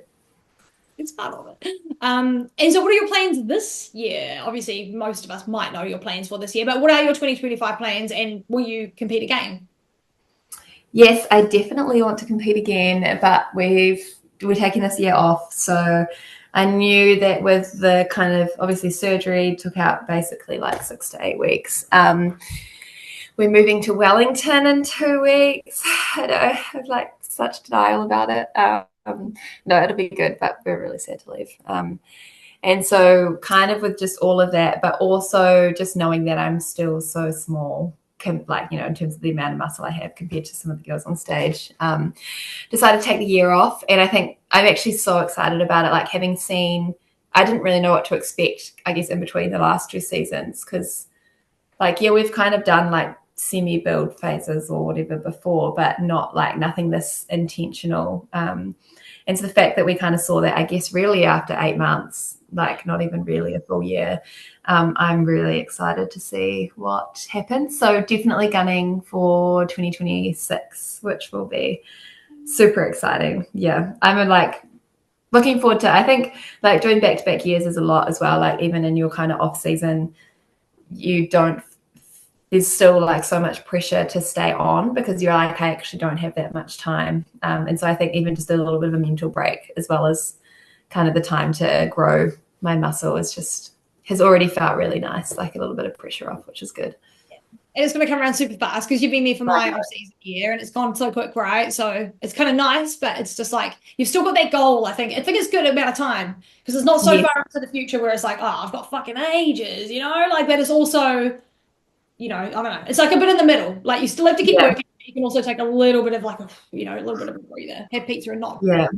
It's part of it. And so, what are your plans this year? Obviously, most of us might know your plans for this year, but what are your 2025 plans? And will you compete again? Yes, I definitely want to compete again, but we're taking this year off. So I knew that with the kind of obviously surgery took out basically like 6 to 8 weeks. We're moving to Wellington in 2 weeks. I know, I have like such denial about it. No, it'll be good, but we're really sad to leave. And so kind of with just all of that, but also just knowing that I'm still so small, like, you know, in terms of the amount of muscle I have compared to some of the girls on stage, decided to take the year off. And I think I'm actually so excited about it. Like having seen, I didn't really know what to expect, I guess, in between the last 2 seasons. Cause like, yeah, we've kind of done like semi-build phases or whatever before, but not like nothing this intentional. And so the fact that we kind of saw that, I guess, really after 8 months, like not even really a full year, I'm really excited to see what happens. So definitely gunning for 2026, which will be super exciting. Yeah, I'm like looking forward to, I think like doing back-to-back years is a lot as well. Like even in your kind of off season, there's still like so much pressure to stay on because you're like, I actually don't have that much time. And so I think even just a little bit of a mental break as well as kind of the time to grow my muscle has already felt really nice, like a little bit of pressure off, which is good. And it's going to come around super fast because you've been there for my off-season year and it's gone so quick, right? So it's kind of nice, but it's just like you've still got that goal, I think. I think it's good amount of time because it's not so far into the future where it's like, oh, I've got fucking ages, you know? Like, but it's also, you know, I don't know. It's like a bit in the middle. Like you still have to keep working. You can also take a little bit of like, a little bit of a breather. Have pizza and not. Yeah.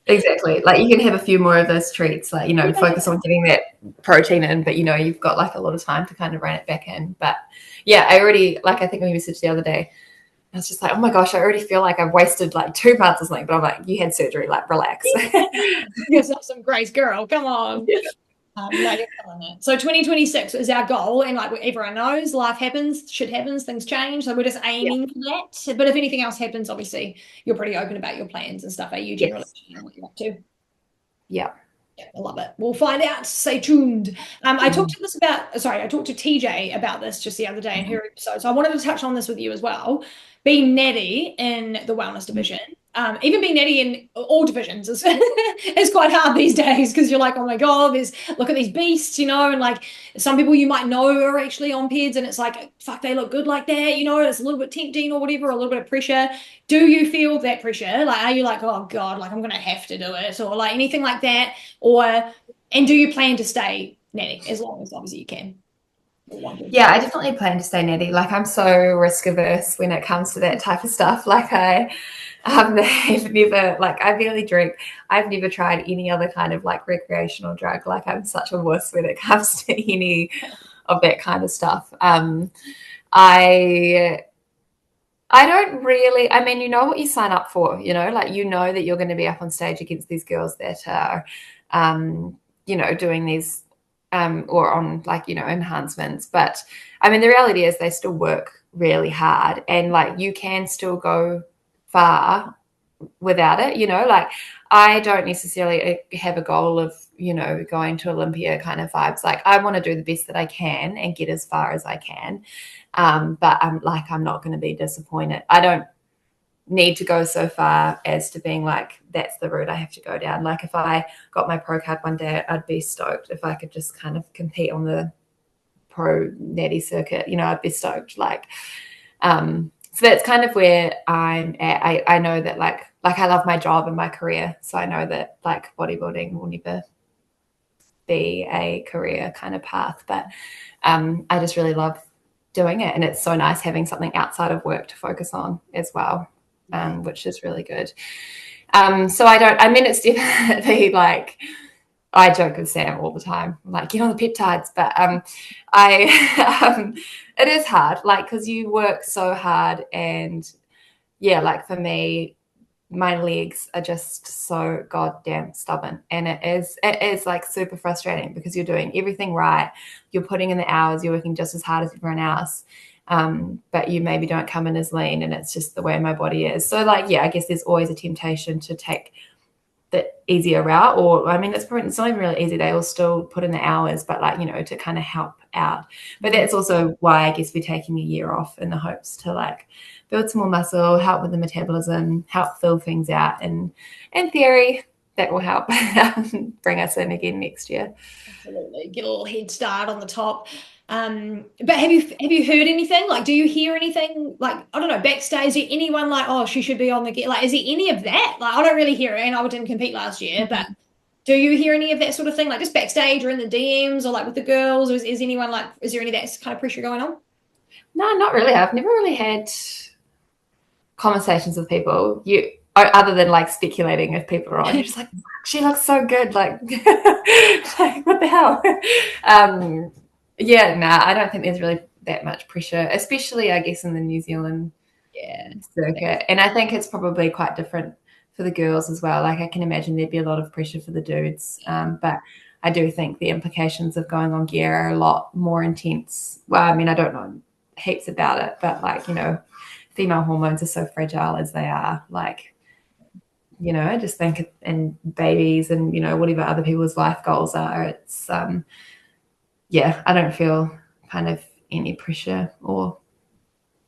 Exactly. Like you can have a few more of those treats, like, you know, focus on getting that protein in, but, you know, you've got like a lot of time to kind of rein it back in. But yeah, I already, like, I think when you messaged the other day, I was just like, oh my gosh, I already feel like I've wasted like 2 months or something. But I'm like, you had surgery, like relax. Give yourself some grace, girl. Come on. No, you're killing it. So 2026 is our goal, and like everyone knows, life happens, shit happens, things change. So we're just Yeah. aiming for that. But if anything else happens, obviously you're pretty open about your plans and stuff. Are you generally Yes. what you're up to? Yeah. Yeah, I love it. We'll find out. Stay tuned. I talked to I talked to TJ about this just the other day in her episode. So I wanted to touch on this with you as well. Being natty in the wellness division, even being natty in all divisions is, is quite hard these days because you're like, oh my God, look at these beasts, and like some people you might know are actually on peds and it's like, fuck, they look good like that, it's a little bit tempting or whatever, a little bit of pressure. Do you feel that pressure? Like, are you like, oh God, like I'm going to have to do it or like anything like that? And do you plan to stay natty as long as obviously you can? Yeah, I definitely plan to stay natty. Like I'm so risk averse when it comes to that type of stuff. Like I've never, like I barely drink. I've never tried any other kind of like recreational drug. Like I'm such a wuss when it comes to any of that kind of stuff. I don't really, I mean, you know what you sign up for, like you know that you're going to be up on stage against these girls that are, doing these or on like, enhancements. But I mean, the reality is they still work really hard and like you can still go far without it, like I don't necessarily have a goal of, going to Olympia kind of vibes. Like I want to do the best that I can and get as far as I can. But I'm not going to be disappointed. I don't need to go so far as to being like, that's the route I have to go down. Like if I got my pro card one day, I'd be stoked if I could just kind of compete on the pro natty circuit, I'd be stoked. Like, so that's kind of where I'm at. I know that like I love my job and my career. So I know that like bodybuilding will never be a career kind of path, but I just really love doing it. And it's so nice having something outside of work to focus on as well, which is really good. So it's definitely like, I joke with Sam all the time, like, get on the peptides, but it is hard, like, because you work so hard and yeah, like for me, my legs are just so goddamn stubborn and it is like super frustrating because you're doing everything right, you're putting in the hours, you're working just as hard as everyone else, but you maybe don't come in as lean and it's just the way my body is. So like, yeah, I guess there's always a temptation to take the easier route, or I mean it's not even really easy, they will still put in the hours, but like, to kind of help out. But that's also why I guess we're taking a year off in the hopes to like build some more muscle, help with the metabolism, help fill things out, and in theory that will help bring us in again next year. Absolutely, get a little head start on the top. But have you heard anything? Like, do you hear anything? Like, I don't know, backstage, is there anyone like, oh, she should be on the like? Is there any of that? Like, I don't really hear it, and I didn't compete last year, but do you hear any of that sort of thing? Like, just backstage or in the DMs or like with the girls? Or is anyone like? Is there any of that kind of pressure going on? No, not really. I've never really had conversations with people. Other than like speculating if people are on, you're just like, she looks so good. Like, like what the hell? Yeah, nah, I don't think there's really that much pressure, especially I guess in the New Zealand circuit. And I think it's probably quite different for the girls as well. Like I can imagine there'd be a lot of pressure for the dudes. But I do think the implications of going on gear are a lot more intense. Well, I mean, I don't know heaps about it, but like, female hormones are so fragile as they are. Like, I just think in babies and, whatever other people's life goals are, it's, yeah, I don't feel kind of any pressure or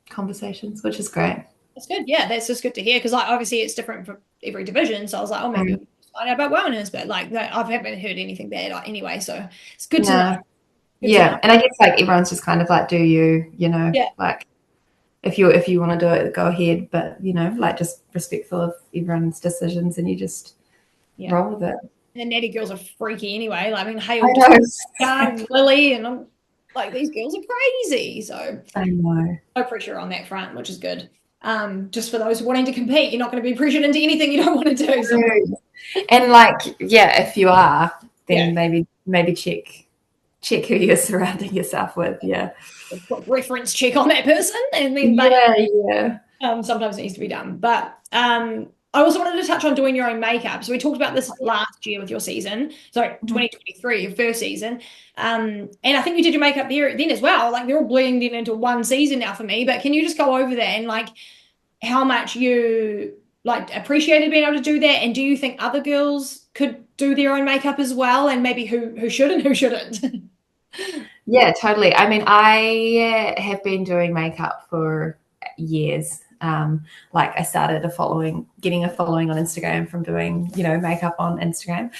conversations, which is great. That's good. Yeah, that's just good to hear because like obviously it's different for every division. So I was like, oh, maybe I'll find out about wellness, but like I haven't heard anything bad anyway. So it's good to know. Yeah, and I guess like everyone's just kind of like, do you, Yeah. like if you want to do it, go ahead, but like just respectful of everyone's decisions, and you just roll with it. And the natty girls are freaky anyway. Like, I mean, I Hale know. and Lily, and I'm like, these girls are crazy. So I know. no pressure on that front, which is good. Just for those wanting to compete, you're not going to be pressured into anything you don't want to do. So. And like, yeah, if you are, then maybe check who you're surrounding yourself with. Yeah. Put reference check on that person, and then sometimes it needs to be done. But I also wanted to touch on doing your own makeup. So we talked about this last year with your season. Sorry, 2023, your first season. And I think you did your makeup there then as well. Like they're all blending into one season now for me. But can you just go over that and like how much you like appreciated being able to do that? And do you think other girls could do their own makeup as well? And maybe who should and who shouldn't? Yeah, totally. I mean, I have been doing makeup for years. Like I started getting a following on Instagram from doing, makeup on Instagram.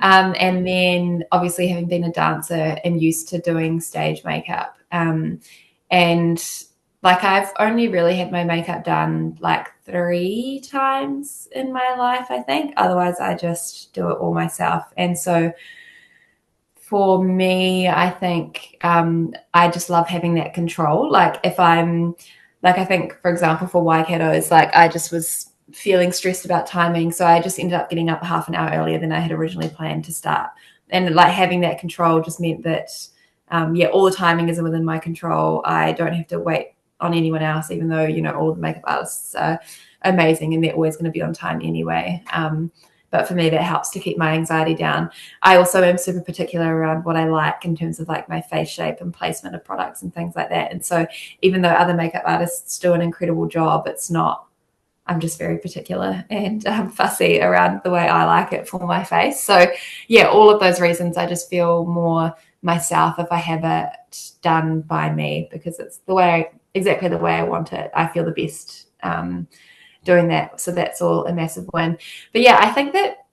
And then obviously having been a dancer and used to doing stage makeup. And like I've only really had my makeup done like 3 times in my life, I think. Otherwise I just do it all myself. And so for me, I think I just love having that control. Like if I'm like, I think, for example, for Waikato's, like I just was feeling stressed about timing. So I just ended up getting up half an hour earlier than I had originally planned to start. And like having that control just meant that, all the timing is within my control. I don't have to wait on anyone else, even though, all the makeup artists are amazing and they're always going to be on time anyway. But for me, that helps to keep my anxiety down. I also am super particular around what I like in terms of like my face shape and placement of products and things like that. And so even though other makeup artists do an incredible job, I'm just very particular and fussy around the way I like it for my face. So yeah, all of those reasons, I just feel more myself if I have it done by me, because it's exactly the way I want it. I feel the best doing that. So that's all a massive win. But yeah, I think that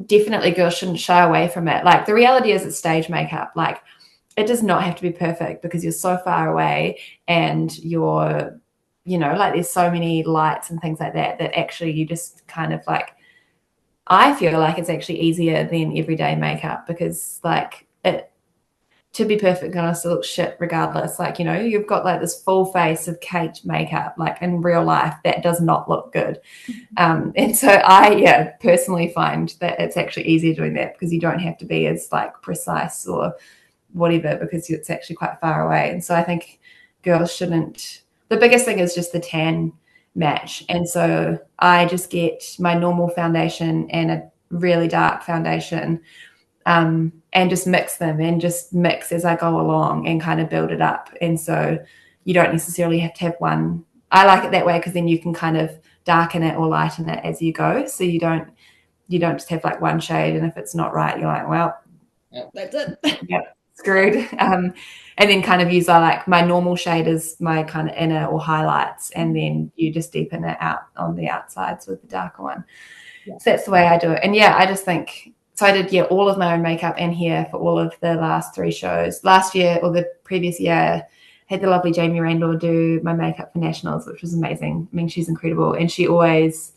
definitely girls shouldn't shy away from it. Like the reality is it's stage makeup. Like it does not have to be perfect because you're so far away and you're, like there's so many lights and things like that actually you just kind of like, I feel like it's actually easier than everyday makeup because like to be perfect gonna still look shit regardless. Like, you've got like this full face of caked makeup, like in real life that does not look good. And so I personally find that it's actually easier doing that because you don't have to be as like precise or whatever because it's actually quite far away. And so I think girls shouldn't, the biggest thing is just the tan match. And so I just get my normal foundation and a really dark foundation and just mix them and just mix as I go along and kind of build it up. And so you don't necessarily have to have one. I like it that way because then you can kind of darken it or lighten it as you go. So you don't just have like one shade, and if it's not right, you're like, well, that's it. Yep, screwed. And then kind of use like my normal shade as my kind of inner or highlights, and then you just deepen it out on the outsides with the darker one. Yeah. So that's the way I do it. And yeah, I just think, so I did, all of my own makeup and hair for all of the last 3 shows. Last year or the previous year, had the lovely Jamie Randall do my makeup for Nationals, which was amazing. I mean, she's incredible. And she always,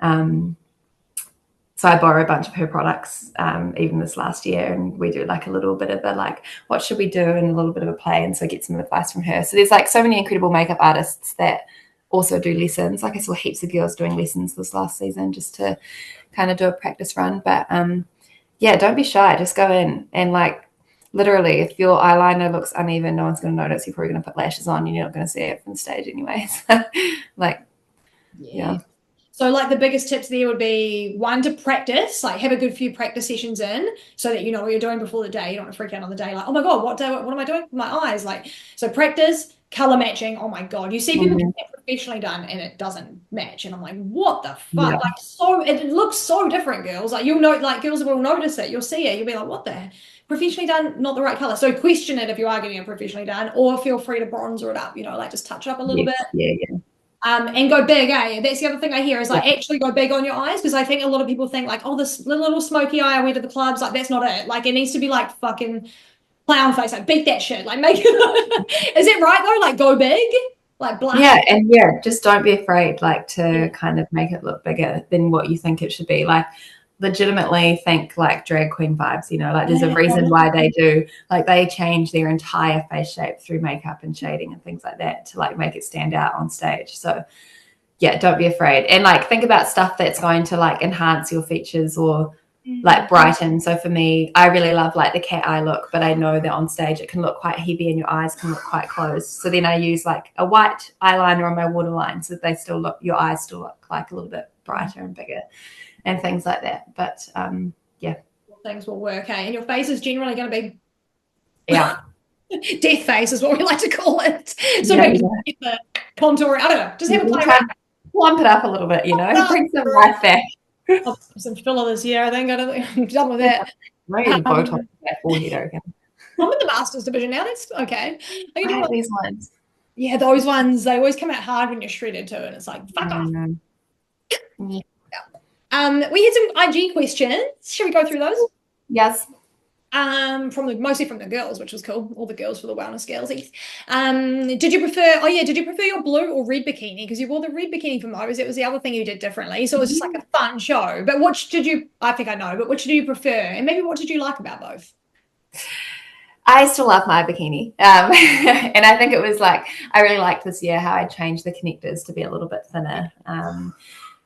so I borrow a bunch of her products, even this last year, and we do like a little bit of a like, what should we do, and a little bit of a play, and so get some advice from her. So there's like so many incredible makeup artists that also do lessons. Like I saw heaps of girls doing lessons this last season just to kind of do a practice run. But don't be shy. Just go in and like literally, if your eyeliner looks uneven, no one's going to notice. You're probably going to put lashes on, and you're not going to see it from the stage anyway. So, like, yeah. So like the biggest tips there would be 1, to practice, like have a good few practice sessions in so that you know what you're doing before the day. You don't want to freak out on the day like, oh my God, what am I doing with my eyes? Like, so practice, color matching. Oh my God. You see people get that professionally done and it doesn't match. And I'm like, what the fuck? Yeah. Like, so it looks so different, girls. Like you'll know, like girls will notice it. You'll see it. You'll be like, what the professionally done, not the right color. So question it if you are getting it professionally done, or feel free to bronzer it up, like just touch it up a little bit. Yeah. And go big, eh? That's the other thing I hear is like actually go big on your eyes, because I think a lot of people think like, oh, this little smoky eye I wear to the clubs, like that's not it. Like it needs to be like fucking clown face, like beat that shit, like make it. Is it right though? Like go big, like black. Yeah, and just don't be afraid like to kind of make it look bigger than what you think it should be. Like legitimately think like drag queen vibes, like there's a reason why they do, like they change their entire face shape through makeup and shading and things like that to like make it stand out on stage. So yeah, don't be afraid, and like think about stuff that's going to like enhance your features or like brighten. So for me, I really love like the cat eye look, but I know that on stage it can look quite heavy and your eyes can look quite closed. So then I use like a white eyeliner on my waterline so that your eyes still look like a little bit brighter and bigger and things like that. But yeah. Things will work, hey? And your face is generally going to be death face is what we like to call it. So maybe get the contour, I don't know, just have a play around. Plump it up a little bit, bring some life back. I'll put some filler this year, I think. I'm done with that. Maybe Botox that forehead again. I'm in the Masters division now. That's okay. I hate these ones. Yeah, those ones, they always come out hard when you're shredded too, and it's like, fuck off. Yeah. We had some IG questions. Shall we go through those? Yes. Mostly from the girls, which was cool. All the girls for the wellness girlsies. Did you prefer your blue or red bikini? Because you wore the red bikini for Mo's. It was the other thing you did differently. So it was just like a fun show. But which did you prefer? And maybe what did you like about both? I still love my bikini. And I think it was like, I really liked this year how I changed the connectors to be a little bit thinner,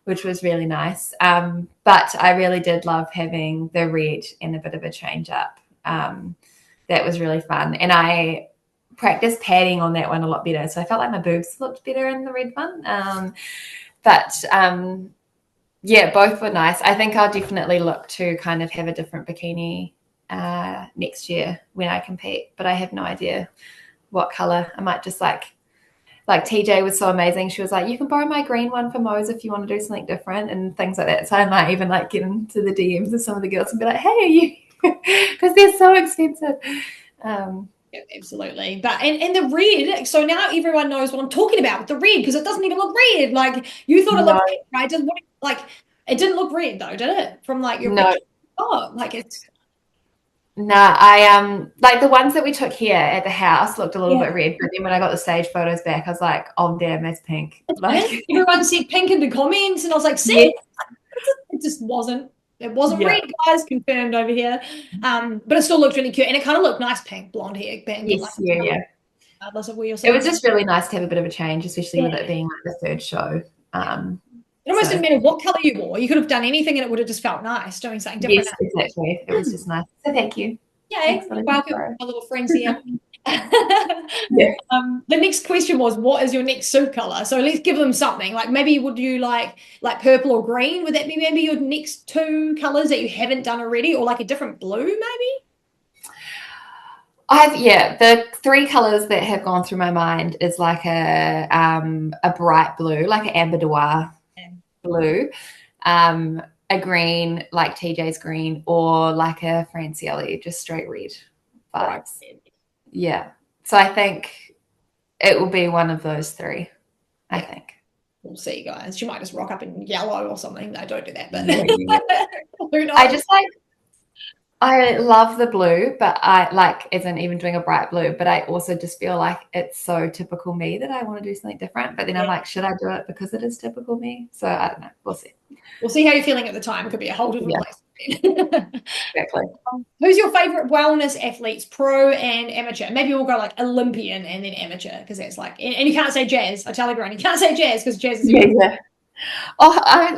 which was really nice. But I really did love having the red and a bit of a change up. That was really fun. And I practiced padding on that one a lot better. So I felt like my boobs looked better in the red one. Yeah, both were nice. I think I'll definitely look to kind of have a different bikini next year when I compete, but I have no idea what color. I might just like TJ was so amazing. She was like, you can borrow my green one for Mo's if you want to do something different and things like that. So I might even like get into the DMs of some of the girls and be like, hey, you, because they're so expensive. Yeah, absolutely. But and the red, so now everyone knows what I'm talking about with the red, because it doesn't even look red. Like you thought it looked red, right? It didn't look red though, did it? From like your picture? Oh, like it's I like the ones that we took here at the house looked a little bit red, but then when I got the stage photos back, I was like, oh damn, that's pink. Like everyone said pink in the comments, and I was like, see, it just wasn't. It wasn't red, guys. Confirmed over here. But it still looked really cute, and it kind of looked nice, pink, blonde hair, pink. Yes, yeah. Regardless of where you're. It was just really nice to have a bit of a change, especially with it being like the third show. It almost didn't matter what color you wore. You could have done anything and it would have just felt nice doing something different. Yes, exactly. It was just nice. So thank you. Yay. Welcome, my little friends here. Yeah. The next question was, what is your next suit color? So let's give them something. Like maybe would you like purple or green? Would that be maybe your next two colors that you haven't done already, or like a different blue maybe? The three colors that have gone through my mind is like a bright blue, like an amber noir blue, a green like TJ's green, or like a Francielli, just straight red vibes. Yeah. So I think it will be one of those three, I think. We'll see, guys. She might just rock up in yellow or something. No, don't do that. But who knows? I love the blue, but I like isn't even doing a bright blue, but I also just feel like it's so typical me that I want to do something different. But then I'm like, should I do it because it is typical me? So I don't know. We'll see. We'll see how you're feeling at the time. It could be a whole different place. Exactly. Who's your favorite wellness athletes, pro and amateur? Maybe we'll go like Olympian and then amateur, because that's like, and you can't say Jazz. I tell everyone you can't say Jazz because Jazz is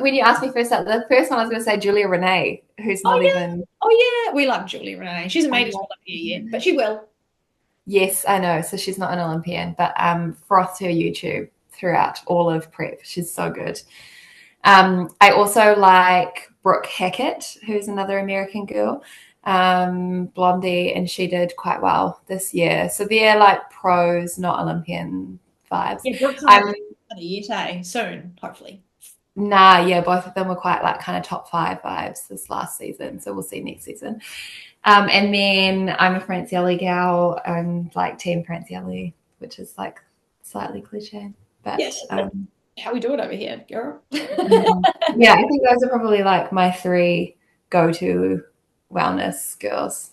when you asked me first, the first one I was going to say Julia Renee, who's not even. Oh yeah, we love Julia Renee. She hasn't made it to Olympia yet, but she will. Yes, I know. So she's not an Olympian, but frothed her YouTube throughout all of prep. She's so good. I also like Brooke Hackett, who's another American girl, blondie, and she did quite well this year. So they're like pros, not Olympian vibes. Yeah, Brooke's soon, hopefully. Both of them were quite like kind of top 5 vibes this last season. So we'll see next season. And then I'm a Francielli gal. I'm like Team Francielli, which is like slightly cliche, but how we do it over here, girl. Yeah, I think those are probably like my 3 go-to wellness girls.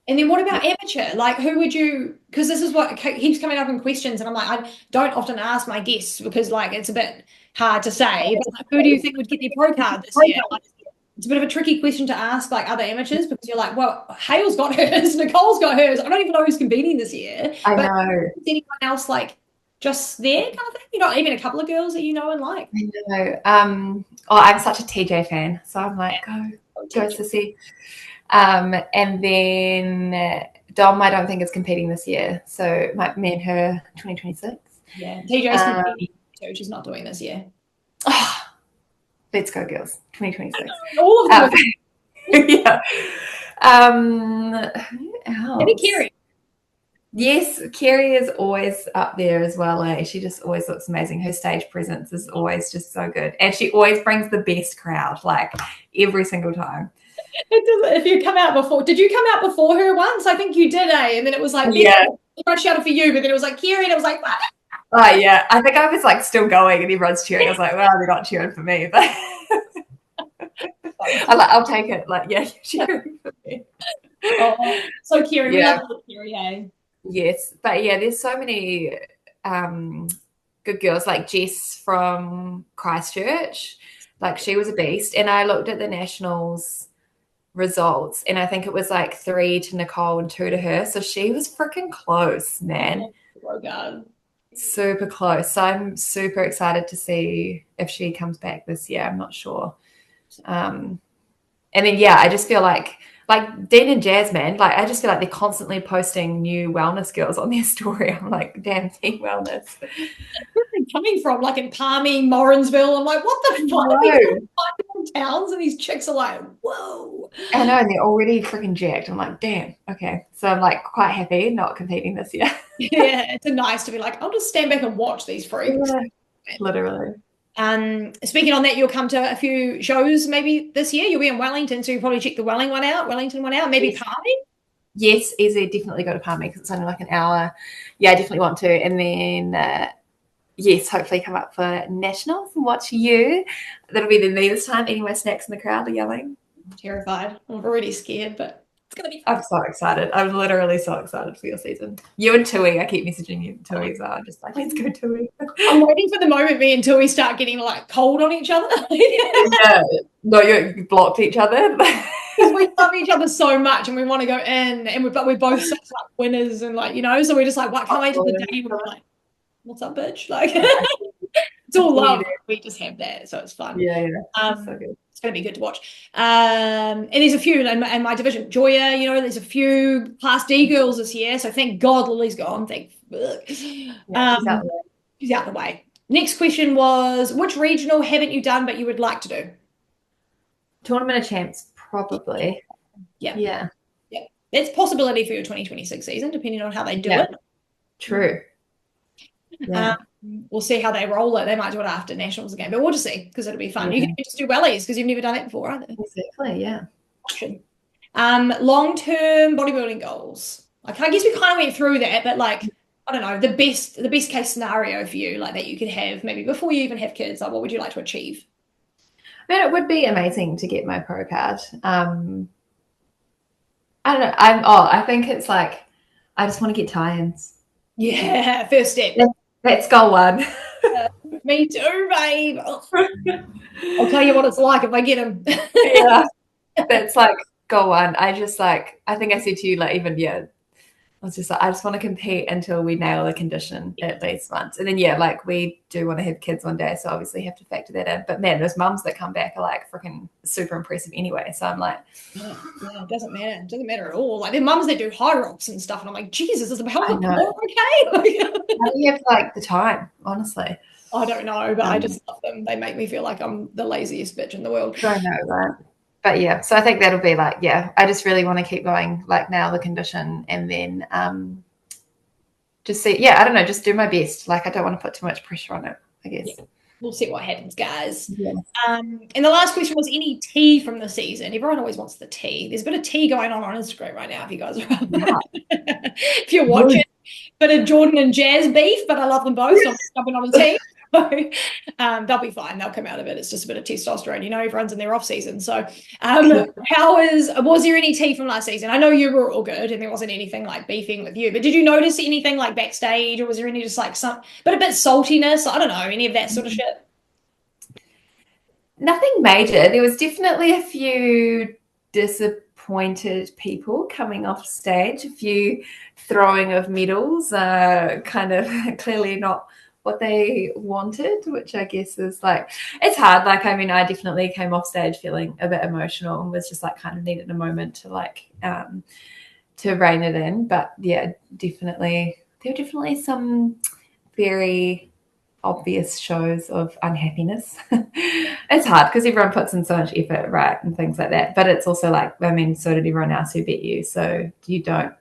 And then what about amateur? Like who would you, because this is what keeps coming up in questions, and I'm like, I don't often ask my guests because like it's a bit hard to say, but like, who do you think would get their pro card this year? Like, it's a bit of a tricky question to ask like other amateurs, because you're like, well, Hale's got hers, Nicole's got hers. I don't even know who's competing this year. I know. Is anyone else like just there kind of thing? You know, even a couple of girls that you know and like? I know. I'm such a TJ fan, so I'm like, go Sissy. And then Dom, I don't think is competing this year, so me and her 2026. Yeah, TJ's competing too. She's not doing this year. Let's go, girls. 2026. All of them. Yeah. Maybe Kerry. Yes, Kerry is always up there as well. She just always looks amazing. Her stage presence is always just so good. And she always brings the best crowd, like every single time. If you come out before, did you come out before her once? I think you did, eh? And then it was like, yeah, I shouted for you, but then it was like Kerry, and it was like, what? Oh yeah, I think I was like still going, and everyone's cheering. I was like, well, they're not cheering for me, but I'll take it. Like, yeah, you're cheering for me. Oh, so Kerry, we love Kerry, eh? Yes, but yeah, there's so many good girls, like Jess from Christchurch. Like, she was a beast. And I looked at the nationals results, and I think it was like 3 to Nicole and 2 to her. So she was freaking close, man. Oh God. Super close. So I'm super excited to see if she comes back this year. I'm not sure. And then yeah, I just feel like Dean and Jazz, man, like I just feel like they're constantly posting new wellness girls on their story. I'm like, damn, Team Wellness. Where are they coming from? Like in Palmy, Morrinsville. I'm like, what the fuck? These towns, and these chicks are like, whoa. I know, and they're already freaking jacked. I'm like, damn, okay. So I'm like quite happy not competing this year. Yeah, it's nice to be like, I'll just stand back and watch these freaks. Yeah, literally. Speaking on that, you'll come to a few shows maybe this year. You'll be in Wellington, so you'll probably check the Wellington one out, maybe Palmy. Yes, easy. Definitely go to Palmy because it's only like an hour. Yeah, I definitely want to. And then, yes, hopefully come up for nationals and watch you. That'll be the me this time. Eating my snacks in the crowd, yelling. I'm terrified. I'm already scared, but it's going to be fun. I'm so excited. I'm literally so excited for your season. You and Tui, I keep messaging you. Tui as well. I'm just like, let's go Tui. I'm waiting for the moment me and Tui start getting like cold on each other. Yeah. No, you blocked each other. Because we love each other so much and we want to go in, but we're both such like winners and like, you know, so we're just like, can't wait till the day when we're like, what's up, bitch? Like, it's all love. We just have that, so it's fun. Yeah. So good. It's going to be good to watch. And there's a few in my division. Joya, you know, there's a few Class D girls this year, so thank God Lily's gone. She's out the way. Next question was, which regional haven't you done but you would like to do? Tournament of Champs, probably. Yeah. That's a possibility for your 2026 season, depending on how they do it. True. Yeah. We'll see how they roll it. They might do it after nationals again, but we'll just see because it'll be fun. You can just do wellies because you've never done it before, either. Exactly. Yeah. Long-term bodybuilding goals. Like, I guess we kind of went through that, but like, I don't know, the best case scenario for you, like that you could have maybe before you even have kids. Like, what would you like to achieve? I mean, it would be amazing to get my pro card. I don't know. I think it's like I just want to get tie-ins. Yeah, first step. Let's go one. Me too, babe. I'll tell you what it's like if I get them. Yeah, that's like go one. I think I said to you, like, even I was just like, I just want to compete until we nail the condition at least once. And then like we do want to have kids one day, so obviously have to factor that in. But man, those mums that come back are like freaking super impressive anyway. So I'm like, yeah, it doesn't matter. It doesn't matter at all. Like, the mums that do high rocks and stuff, and I'm like, Jesus, is the health okay? How do you have like the time, honestly? I don't know, but I just love them. They make me feel like I'm the laziest bitch in the world. I know, right? But yeah, so I think that'll be like, I just really want to keep going, like now the condition, and then just see, I don't know, just do my best. Like, I don't want to put too much pressure on it, I guess. Yeah. We'll see what happens, guys. Yeah. And the last question was any tea from the season. Everyone always wants the tea. There's a bit of tea going on Instagram right now, if you guys are if you're watching. Bit of Jordan and Jazz beef, but I love them both, so I'm jumping on the tea. They'll be fine. They'll come out of it. It's just a bit of testosterone. You know, everyone's in their off season. So was there any tea from last season? I know you were all good and there wasn't anything like beefing with you, but did you notice anything like backstage, or was there any just like a bit saltiness? I don't know, any of that sort of shit? Nothing major. There was definitely a few disappointed people coming off stage, a few throwing of medals, kind of clearly not what they wanted, which I guess is like, it's hard. Like, I mean, I definitely came off stage feeling a bit emotional and was just like kind of needed a moment to like to rein it in. But yeah, definitely there were definitely some very obvious shows of unhappiness. It's hard because everyone puts in so much effort, right, and things like that. But it's also like, I mean, so did everyone else who bet you. So you don't,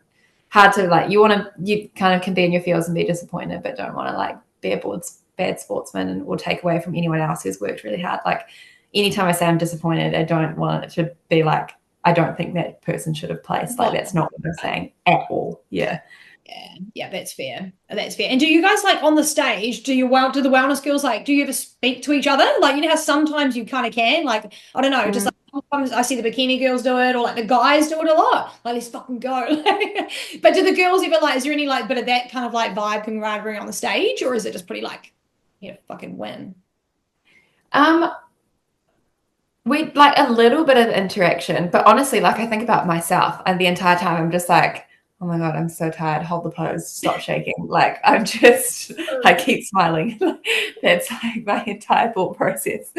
hard to like, you kind of can be in your feels and be disappointed, but don't want to like be a bad sportsman or take away from anyone else who's worked really hard. Like anytime I say I'm disappointed, I don't want it to be like, I don't think that person should have placed. Like that's not what I'm saying at all. Yeah. Yeah, that's fair. That's fair. And do you guys like on the stage, do the wellness girls like, do you ever speak to each other? Like, you know how sometimes you kind of can, like, I don't know, just like sometimes I see the bikini girls do it, or like the guys do it a lot. Like, let's fucking go. But do the girls ever like, is there any like bit of that kind of like vibe camaraderie on the stage, or is it just pretty like, you know, fucking win? We like a little bit of interaction, but honestly, like I think about myself and the entire time I'm just like, oh my God, I'm so tired. Hold the pose, stop shaking. Like I keep smiling. That's like my entire thought process.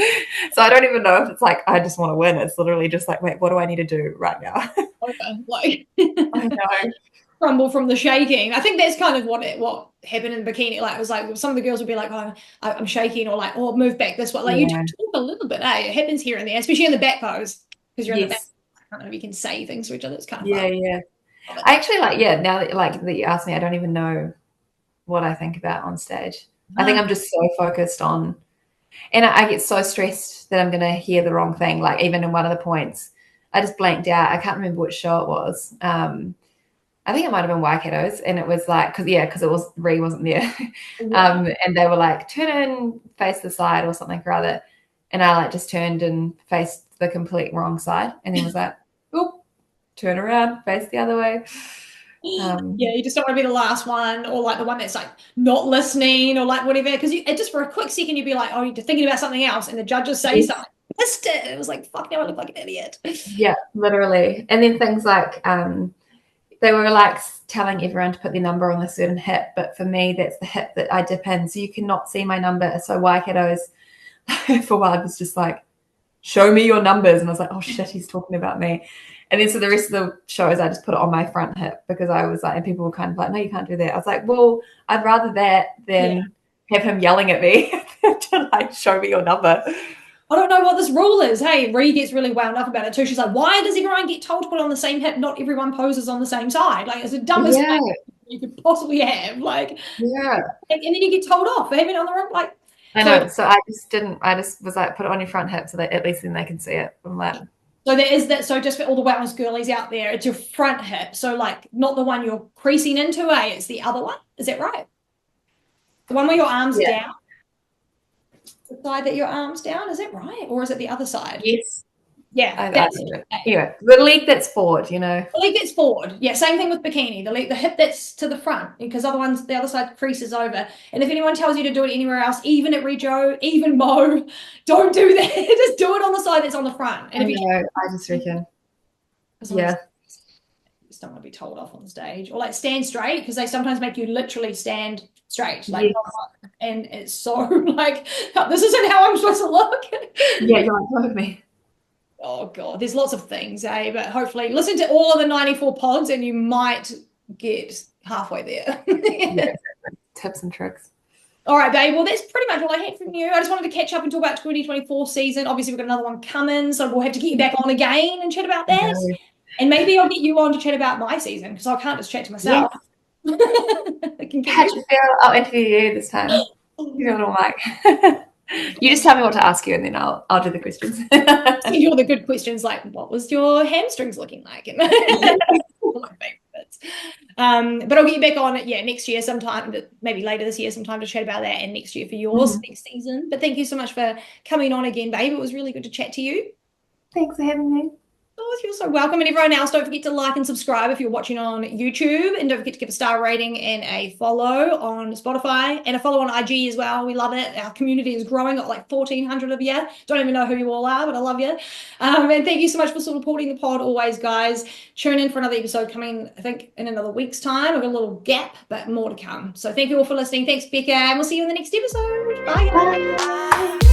So I don't even know if it's like, I just want to win. It's literally just like, wait, what do I need to do right now? Okay, like I know. Crumble from the shaking. I think that's kind of what happened in the bikini. Like it was like some of the girls would be like, "Oh, I'm shaking," or like, "Oh, move back this way." Like you talk a little bit. It happens here and there, especially in the back pose because you're in the back. I don't know if you can say things to each other. It's kind of fun. Yeah. I actually now that you asked me, I don't even know what I think about on stage. I think I'm just so focused on, and I get so stressed that I'm going to hear the wrong thing. Like even in one of the points, I just blanked out. I can't remember which show it was. I think it might have been Waikato's, and it was like, because it was Ree wasn't there, and they were like, turn and face the side or something or other, and I like just turned and faced the complete wrong side, and then was like, oop, turn around, face the other way. Yeah, you just don't want to be the last one, or like the one that's like not listening, or like whatever, because it just for a quick second you'd be like, oh, you're thinking about something else, and the judges say something. Missed it. It was like, fuck, now I look like an idiot. Yeah, literally. And then things like they were like telling everyone to put their number on a certain hip, but for me, that's the hip that I dip in, so you cannot see my number. So Waikato's, for a while, I was just like, show me your numbers, and I was like, oh shit, he's talking about me. And then so the rest of the shows, I just put it on my front hip because I was like, and people were kind of like, no, you can't do that. I was like, well, I'd rather that than have him yelling at me to like show me your number. I don't know what this rule is. Hey, Ree gets really wound up about it too. She's like, why does everyone get told to put on the same hip? Not everyone poses on the same side. Like, it's the dumbest thing you could possibly have. Like, and then you get told off for having it on the wrong, like. I know. So I just was like, put it on your front hip so that at least then they can see it. I'm like, so there is that. So just for all the wellness girlies out there, it's your front hip. So like not the one you're creasing into, it's the other one. Is that right? The one where your arms down? The side that your arms down, is that right? Or is it the other side? Yes. Yeah. Anyway, the leg that's forward, you know. The leg that's forward. Yeah, same thing with bikini. The hip that's to the front, because the other side creases over. And if anyone tells you to do it anywhere else, even at Rejo, even Mo, don't do that. Just do it on the side that's on the front. And I just reckon. Yeah. Just don't want to be told off on stage. Or like stand straight, because they sometimes make you literally stand straight. Like, and it's so like, this isn't how I'm supposed to look. Yeah, you're like, look at me. Oh God, there's lots of things, but hopefully listen to all of the 94 pods and you might get halfway there. Tips and tricks. All right, babe. Well, that's pretty much all I had from you. I just wanted to catch up and talk about 2024 season. Obviously, we've got another one coming, so we'll have to get you back on again and chat about that. No. And maybe I'll get you on to chat about my season, because I can't just chat to myself. Yes. How do you feel? I'll interview you this time. You're a little mic. You just tell me what to ask you, and then I'll do the questions. You're the good questions, like what was your hamstrings looking like? My favorites. But I'll get you back on it, next year sometime, maybe later this year sometime, to chat about that, and next year for yours next season. But thank you so much for coming on again, babe. It was really good to chat to you. Thanks for having me. Oh, you're so welcome. And everyone else, don't forget to like and subscribe if you're watching on YouTube, and don't forget to give a star rating and a follow on Spotify, and a follow on IG as well. We love it. Our community is growing. Got like 1,400 of you. Don't even know who you all are, but I love you. And thank you so much for supporting the pod always, guys. Tune in for another episode coming, I think, in another week's time. We've got a little gap, but more to come. So thank you all for listening. Thanks, Bekah, and we'll see you in the next episode. Bye. Bye.